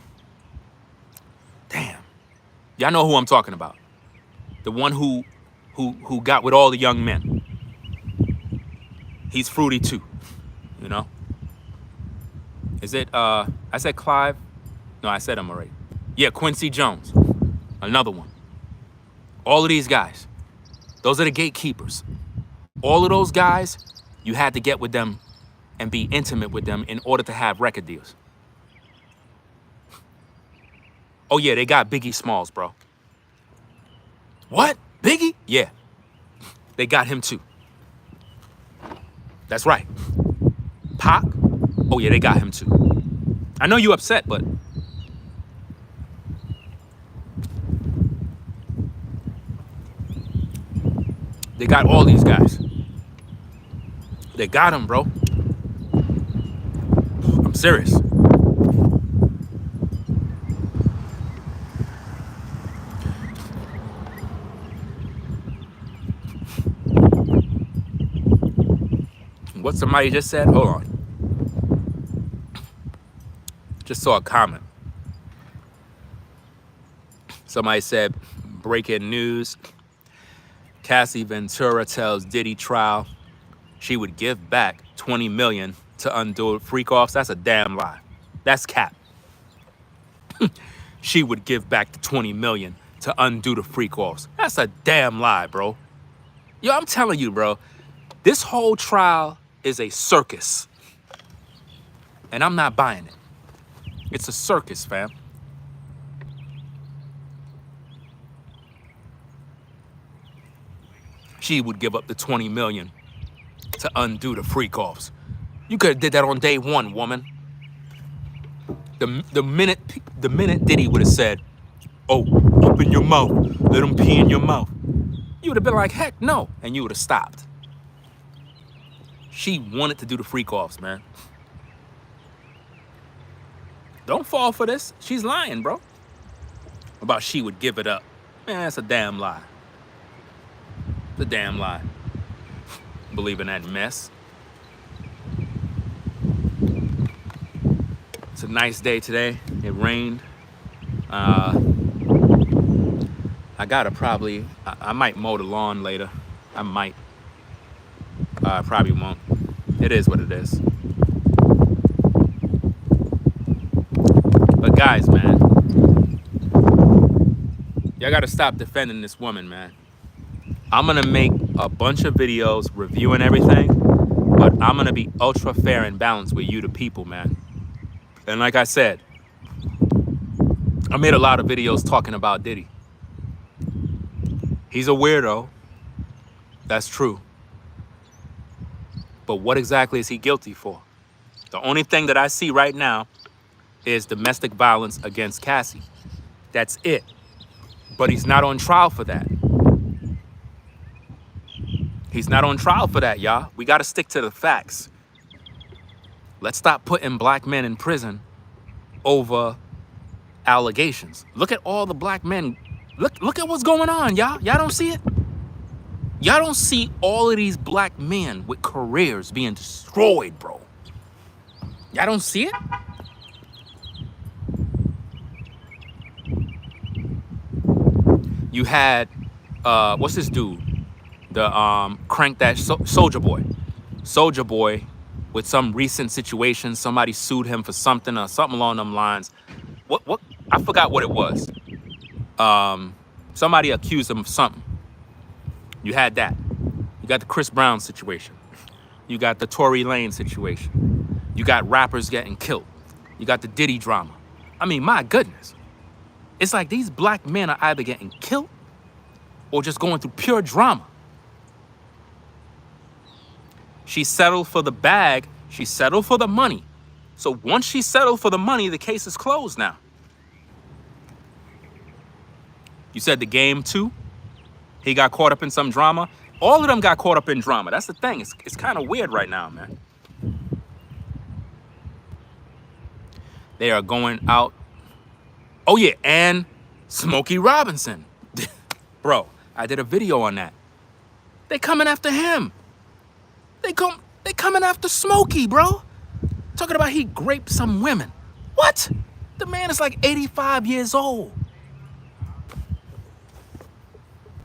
Y'all know who I'm talking about. The one who got with all the young men. He's fruity too, you know? Is it, I said Clive? No, I said him already. Yeah, Quincy Jones, another one. All of these guys, those are the gatekeepers. All of those guys, you had to get with them and be intimate with them in order to have record deals. Oh yeah, they got Biggie Smalls, bro. What? Biggie? Yeah, they got him too. That's right. Pac? Oh yeah, they got him too. I know you upset, but they got all these guys. They got him, bro. I'm serious. What somebody just said? Hold on. Just saw a comment. Somebody said, breaking news. Cassie Ventura tells Diddy trial she would give back 20 million to undo Freakoffs. That's a damn lie. That's cap. She would give back the 20 million to undo the Freakoffs. That's a damn lie, bro. Yo, I'm telling you, bro, this whole trial is a circus. And I'm not buying it. It's a circus, fam. She would give up the 20 million to undo the Freakoffs. You could have did that on day one, woman. The minute Diddy would have said, "Oh, open your mouth, let him pee in your mouth," you would have been like, "Heck no," and you would have stopped. She wanted to do the Freakoffs, man. Don't fall for this. She's lying, bro. About she would give it up. Man, that's a damn lie. It's a damn lie. Believe in that mess. It's a nice day today. It rained. I gotta probably, I might mow the lawn later. I might. Probably won't. It is what it is. But guys, man, y'all gotta stop defending this woman, man. I'm gonna make a bunch of videos reviewing everything, but I'm gonna be ultra fair and balanced with you, the people, man. And like I said, I made a lot of videos talking about Diddy. He's a weirdo. That's true. But what exactly is he guilty for? The only thing that I see right now is domestic violence against Cassie. That's it. But he's not on trial for that. He's not on trial for that, y'all. We got to stick to the facts. Let's stop putting black men in prison over allegations. Look at all the black men. Look at what's going on, y'all. Y'all don't see it? Y'all don't see all of these black men with careers being destroyed, bro. Y'all don't see it? You had, what's this dude? The crank that Soldier Boy. Soldier Boy, with some recent situation, somebody sued him for something or something along them lines. What? I forgot what it was. Somebody accused him of something. You had that. You got the Chris Brown situation. You got the Tory Lanez situation. You got rappers getting killed. You got the Diddy drama. I mean, my goodness. It's like these black men are either getting killed or just going through pure drama. She settled for the bag. She settled for the money. So once she settled for the money, the case is closed now. You said the game too? He got caught up in some drama. All of them got caught up in drama. That's the thing. It's kind of weird right now, man. They are going out. Oh yeah, and Smokey Robinson. Bro, I did a video on that. They coming after him. They coming after Smokey, bro. Talking about he raped some women. What? The man is like 85 years old.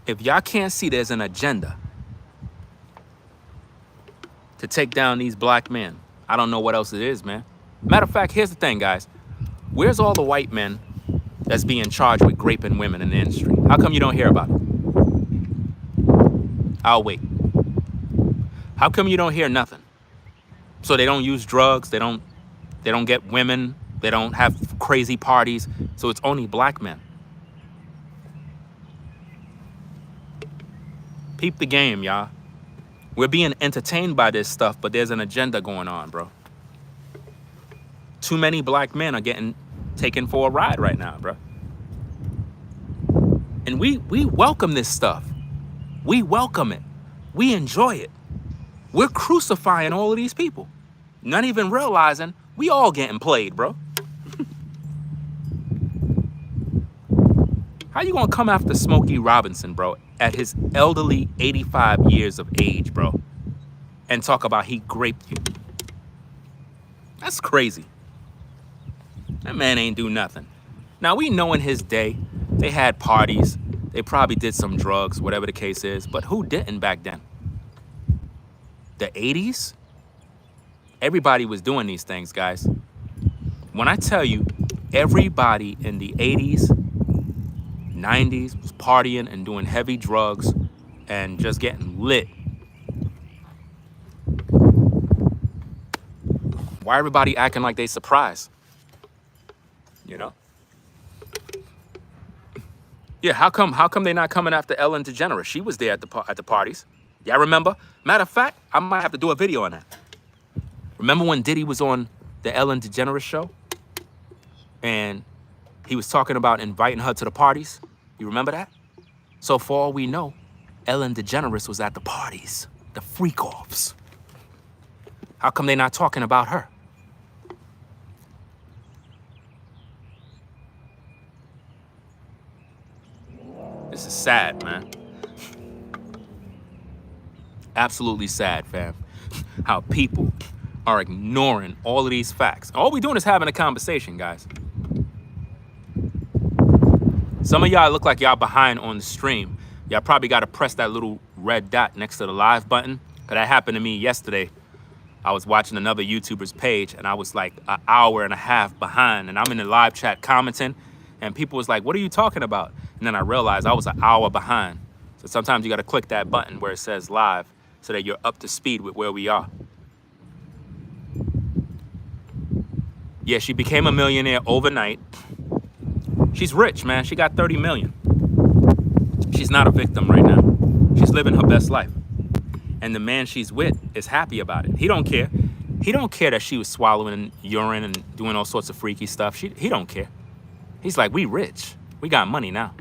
If y'all can't see there's an agenda to take down these black men, I don't know what else it is, man. Matter of fact, here's the thing, guys. Where's all the white men that's being charged with raping women in the industry? How come you don't hear about it? I'll wait. How come you don't hear nothing? So they don't use drugs, they don't get women, they don't have crazy parties, so it's only black men. Peep the game, y'all. We're being entertained by this stuff, but there's an agenda going on, bro. Too many black men are getting taken for a ride right now, bro. And we welcome this stuff. We welcome it. We enjoy it. We're crucifying all of these people. Not even realizing we all getting played, bro. How you gonna come after Smokey Robinson, bro, at his elderly 85 years of age, bro, and talk about he raped you? That's crazy. That man ain't do nothing. Now, we know in his day, they had parties. They probably did some drugs, whatever the case is. But who didn't back then? The 80s? Everybody was doing these things, guys. When I tell you, everybody in the 80s, 90s was partying and doing heavy drugs and just getting lit. Why everybody acting like they surprised? You know? Yeah, how come they not coming after Ellen DeGeneres? She was there at the parties. Y'all remember? Matter of fact, I might have to do a video on that. Remember when Diddy was on the Ellen DeGeneres show? And he was talking about inviting her to the parties? You remember that? So for all we know, Ellen DeGeneres was at the parties, the Freakoffs. How come they not talking about her? This is sad, man. Absolutely sad, fam. How people are ignoring all of these facts. All we doing is having a conversation, guys. Some of y'all look like y'all behind on the stream. Y'all probably got to press that little red dot next to the live button. Cause that happened to me yesterday. I was watching another YouTuber's page and I was like an hour and a half behind, and I'm in the live chat commenting and people was like, what are you talking about? And then I realized I was an hour behind. So sometimes you got to click that button where it says live so that you're up to speed with where we are. Yeah, she became a millionaire overnight. She's rich, man. She got 30 million. She's not a victim right now. She's living her best life. And the man she's with is happy about it. He don't care. He don't care that she was swallowing urine and doing all sorts of freaky stuff. He don't care. He's like, we rich. We got money now.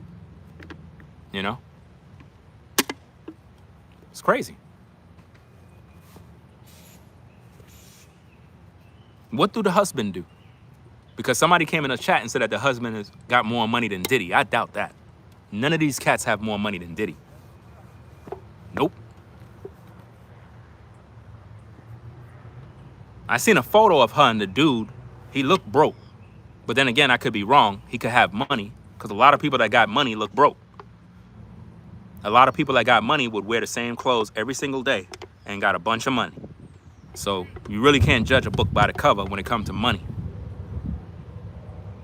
You know? It's crazy. What do the husband do? Because somebody came in the chat and said that the husband has got more money than Diddy. I doubt that. None of these cats have more money than Diddy. Nope. I seen a photo of her and the dude. He looked broke. But then again, I could be wrong. He could have money, because a lot of people that got money look broke. A lot of people that got money would wear the same clothes every single day and got a bunch of money. So you really can't judge a book by the cover when it comes to money.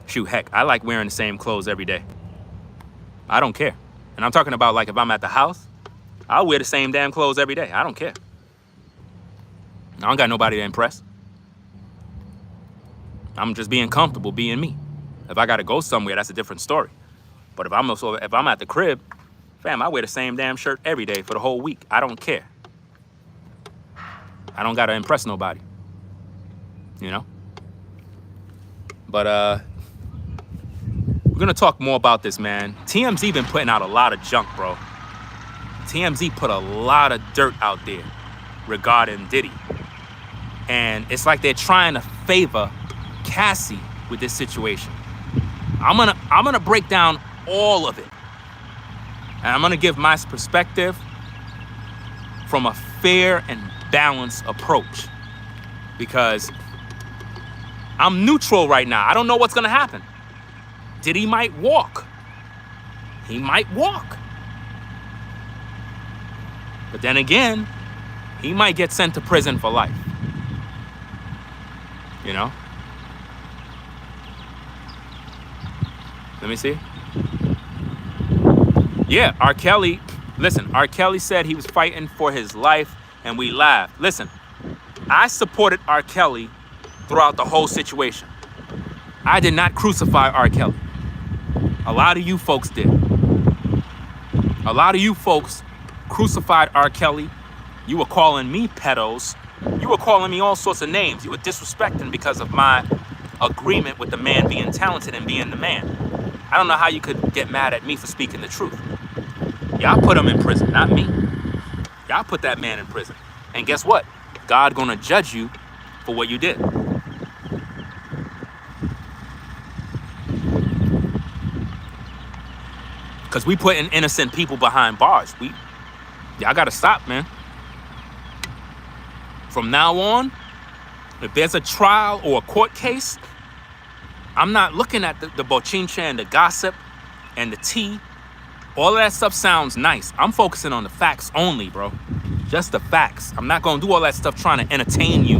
Shoot, heck, I like wearing the same clothes every day. I don't care. And I'm talking about like if I'm at the house, I'll wear the same damn clothes every day. I don't care. I don't got nobody to impress. I'm just being comfortable being me. If I gotta go somewhere, that's a different story. But if I'm at the crib, fam, I wear the same damn shirt every day for the whole week. I don't care. I don't gotta impress nobody. You know? But we're gonna talk more about this, man. TMZ been putting out a lot of junk, bro. TMZ put a lot of dirt out there regarding Diddy. And it's like they're trying to favor Cassie with this situation. I'm gonna break down all of it. And I'm gonna give my perspective from a fair and balanced approach. Because I'm neutral right now. I don't know what's gonna happen. Diddy might walk. He might walk. But then again, he might get sent to prison for life. You know? Let me see. Yeah, R. Kelly, listen, R. Kelly said he was fighting for his life, and we laughed. Listen, I supported R. Kelly throughout the whole situation. I did not crucify R. Kelly. A lot of you folks did. A lot of you folks crucified R. Kelly. You were calling me pedos. You were calling me all sorts of names. You were disrespecting because of my agreement with the man being talented and being the man. I don't know how you could get mad at me for speaking the truth. Y'all put him in prison, not me. Y'all put that man in prison. And guess what? God gonna judge you for what you did. Because we putting innocent people behind bars. Y'all gotta stop, man. From now on, if there's a trial or a court case, I'm not looking at the bochincha and the gossip and the tea. All of that stuff sounds nice. I'm focusing on the facts only, bro. Just the facts. I'm not gonna do all that stuff trying to entertain you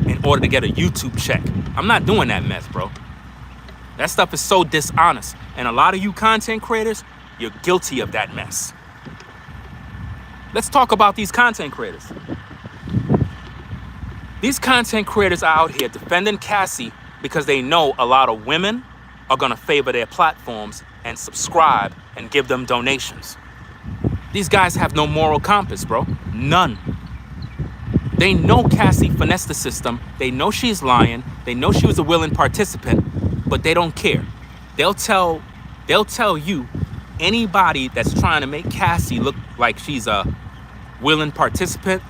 in order to get a YouTube check. I'm not doing that mess, bro. That stuff is so dishonest. And a lot of you content creators, you're guilty of that mess. Let's talk about these content creators. These content creators are out here defending Cassie because they know a lot of women are gonna favor their platforms and subscribe and give them donations. These guys have no moral compass, bro. None. They know Cassie finessed the system. They know she's lying. They know she was a willing participant, but they don't care. They'll tell you, anybody that's trying to make Cassie look like she's a willing participant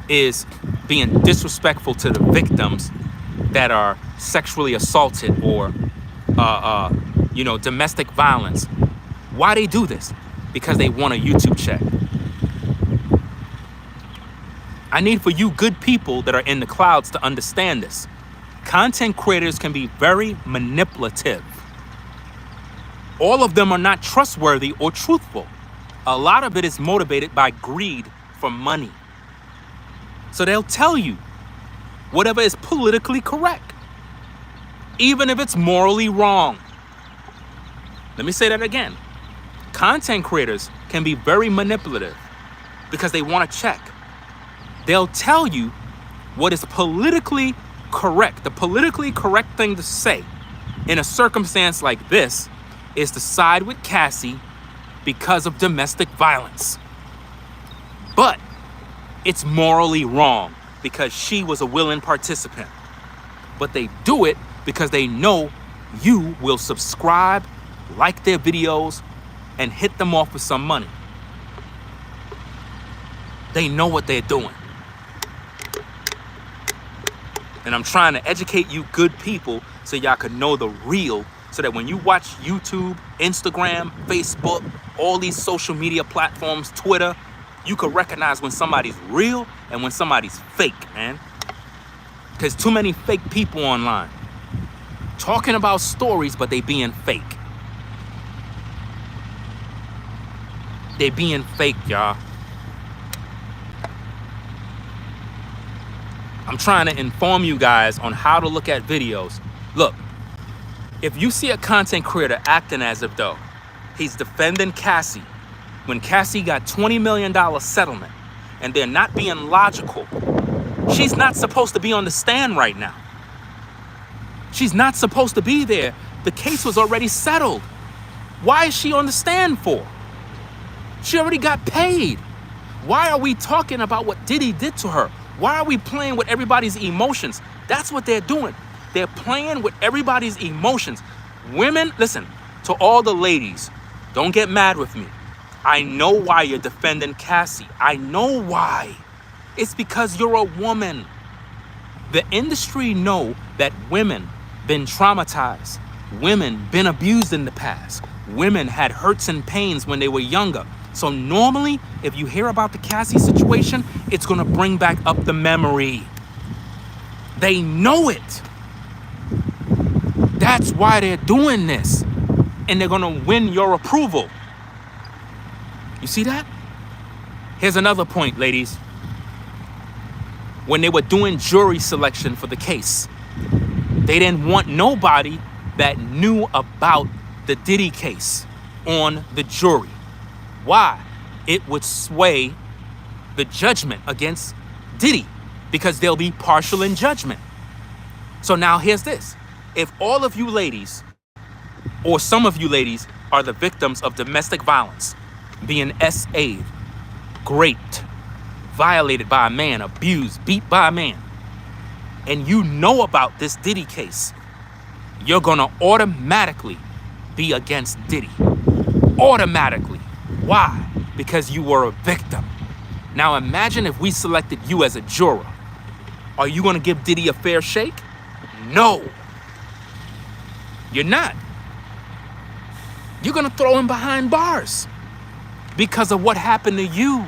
is being disrespectful to the victims that are sexually assaulted or domestic violence. Why they do this? Because they want a YouTube check. I need for you good people that are in the clouds to understand this. Content creators can be very manipulative. All of them are not trustworthy or truthful. A lot of it is motivated by greed for money. So they'll tell you whatever is politically correct, even if it's morally wrong. Let me say that again. Content creators can be very manipulative because they want to check. They'll tell you what is politically correct. The politically correct thing to say in a circumstance like this is to side with Cassie because of domestic violence. But it's morally wrong because she was a willing participant. But they do it because they know you will subscribe, like their videos, and hit them off with some money. They know what they're doing. And I'm trying to educate you good people so y'all can know the real, so that when you watch YouTube, Instagram, Facebook, all these social media platforms, Twitter, you can recognize when somebody's real and when somebody's fake, man. There's too many fake people online talking about stories, but they being fake. They being fake, y'all. I'm trying to inform you guys on how to look at videos. Look, if you see a content creator acting as if though he's defending Cassie when Cassie got $20 million settlement and they're not being logical, she's not supposed to be on the stand right now. She's not supposed to be there. The case was already settled. Why is she on the stand for? She already got paid. Why are we talking about what Diddy did to her? Why are we playing with everybody's emotions? That's what they're doing. They're playing with everybody's emotions. Women, listen, to all the ladies, don't get mad with me. I know why you're defending Cassie. I know why. It's because you're a woman. The industry know that women been traumatized. Women been abused in the past. Women had hurts and pains when they were younger. So normally, if you hear about the Cassie situation, it's gonna bring back up the memory. They know it. That's why they're doing this. And they're gonna win your approval. You see that? Here's another point, ladies. When they were doing jury selection for the case, they didn't want nobody that knew about the Diddy case on the jury. Why? It would sway the judgment against Diddy because they'll be partial in judgment. So now here's this. If all of you ladies, or some of you ladies, are the victims of domestic violence, being SA'd, raped, violated by a man, abused, beat by a man, and you know about this Diddy case, you're gonna automatically be against Diddy. Automatically. Why? Because you were a victim. Now imagine if we selected you as a juror. Are you gonna give Diddy a fair shake? No. You're not. You're gonna throw him behind bars because of what happened to you.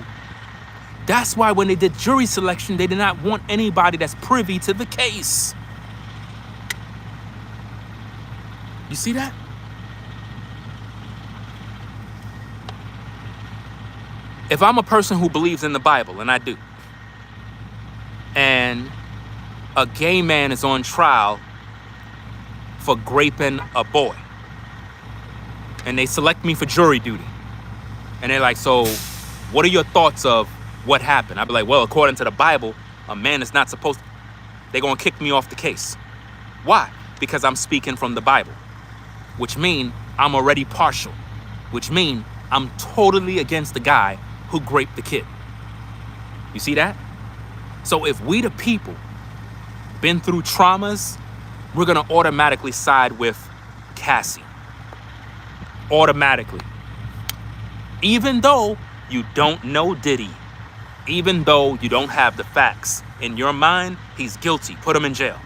That's why when they did jury selection, they did not want anybody that's privy to the case. You see that? If I'm a person who believes in the Bible, and I do, and a gay man is on trial for raping a boy, and they select me for jury duty, and they're like, so what are your thoughts of what happened? I'd be like, well, according to the Bible, a man is not supposed to. They're going to kick me off the case. Why? Because I'm speaking from the Bible, which means I'm already partial, which means I'm totally against the guy who raped the kid. You see that? So if we the people been through traumas, we're going to automatically side with Cassie. Automatically. Even though you don't know Diddy, even though you don't have the facts, in your mind, he's guilty. Put him in jail.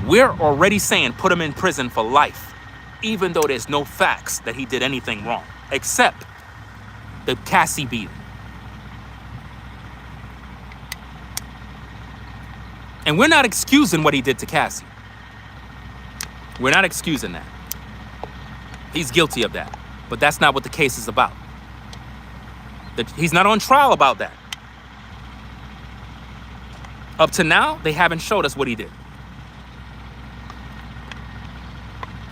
We're already saying put him in prison for life, even though there's no facts that he did anything wrong, except the Cassie beating. And we're not excusing what he did to Cassie. We're not excusing that. He's guilty of that. But that's not what the case is about. He's not on trial about that. Up to now, they haven't showed us what he did.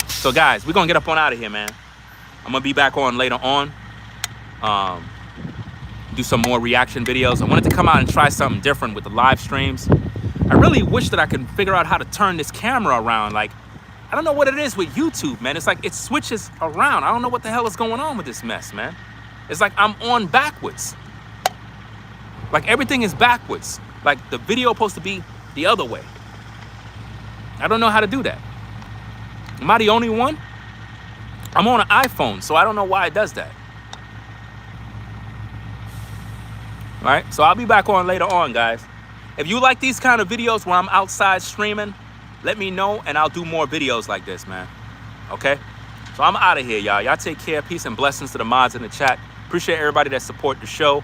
So guys, we're gonna get up on out of here, man. I'm gonna be back on later on. Do some more reaction videos. I wanted to come out and try something different with the live streams. I really wish that I could figure out how to turn this camera around. Like, I don't know what it is with YouTube, man. It's like it switches around. I don't know what the hell is going on with this mess, man. It's like I'm on backwards. Like everything is backwards. Like the video is supposed to be the other way. I don't know how to do that. Am I the only one? I'm on an iPhone, so I don't know why it does that. All right, so I'll be back on later on, guys. If you like these kind of videos where I'm outside streaming, let me know and I'll do more videos like this, man. Okay? So I'm out of here, y'all. Y'all take care. Peace and blessings to the mods in the chat. Appreciate everybody that support the show.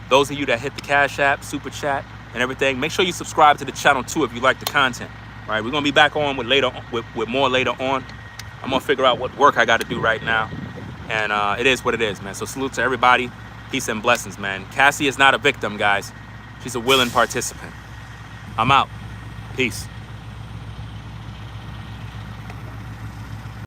Those of you that hit the Cash App, Super Chat, and everything. Make sure you subscribe to the channel too if you like the content. All right, we're gonna be back on with more later on. I'm gonna figure out what work I got to do right now, and it is what it is, man. So salute to everybody. Peace and blessings, man. Cassie is not a victim, guys. She's a willing participant. I'm out. Peace.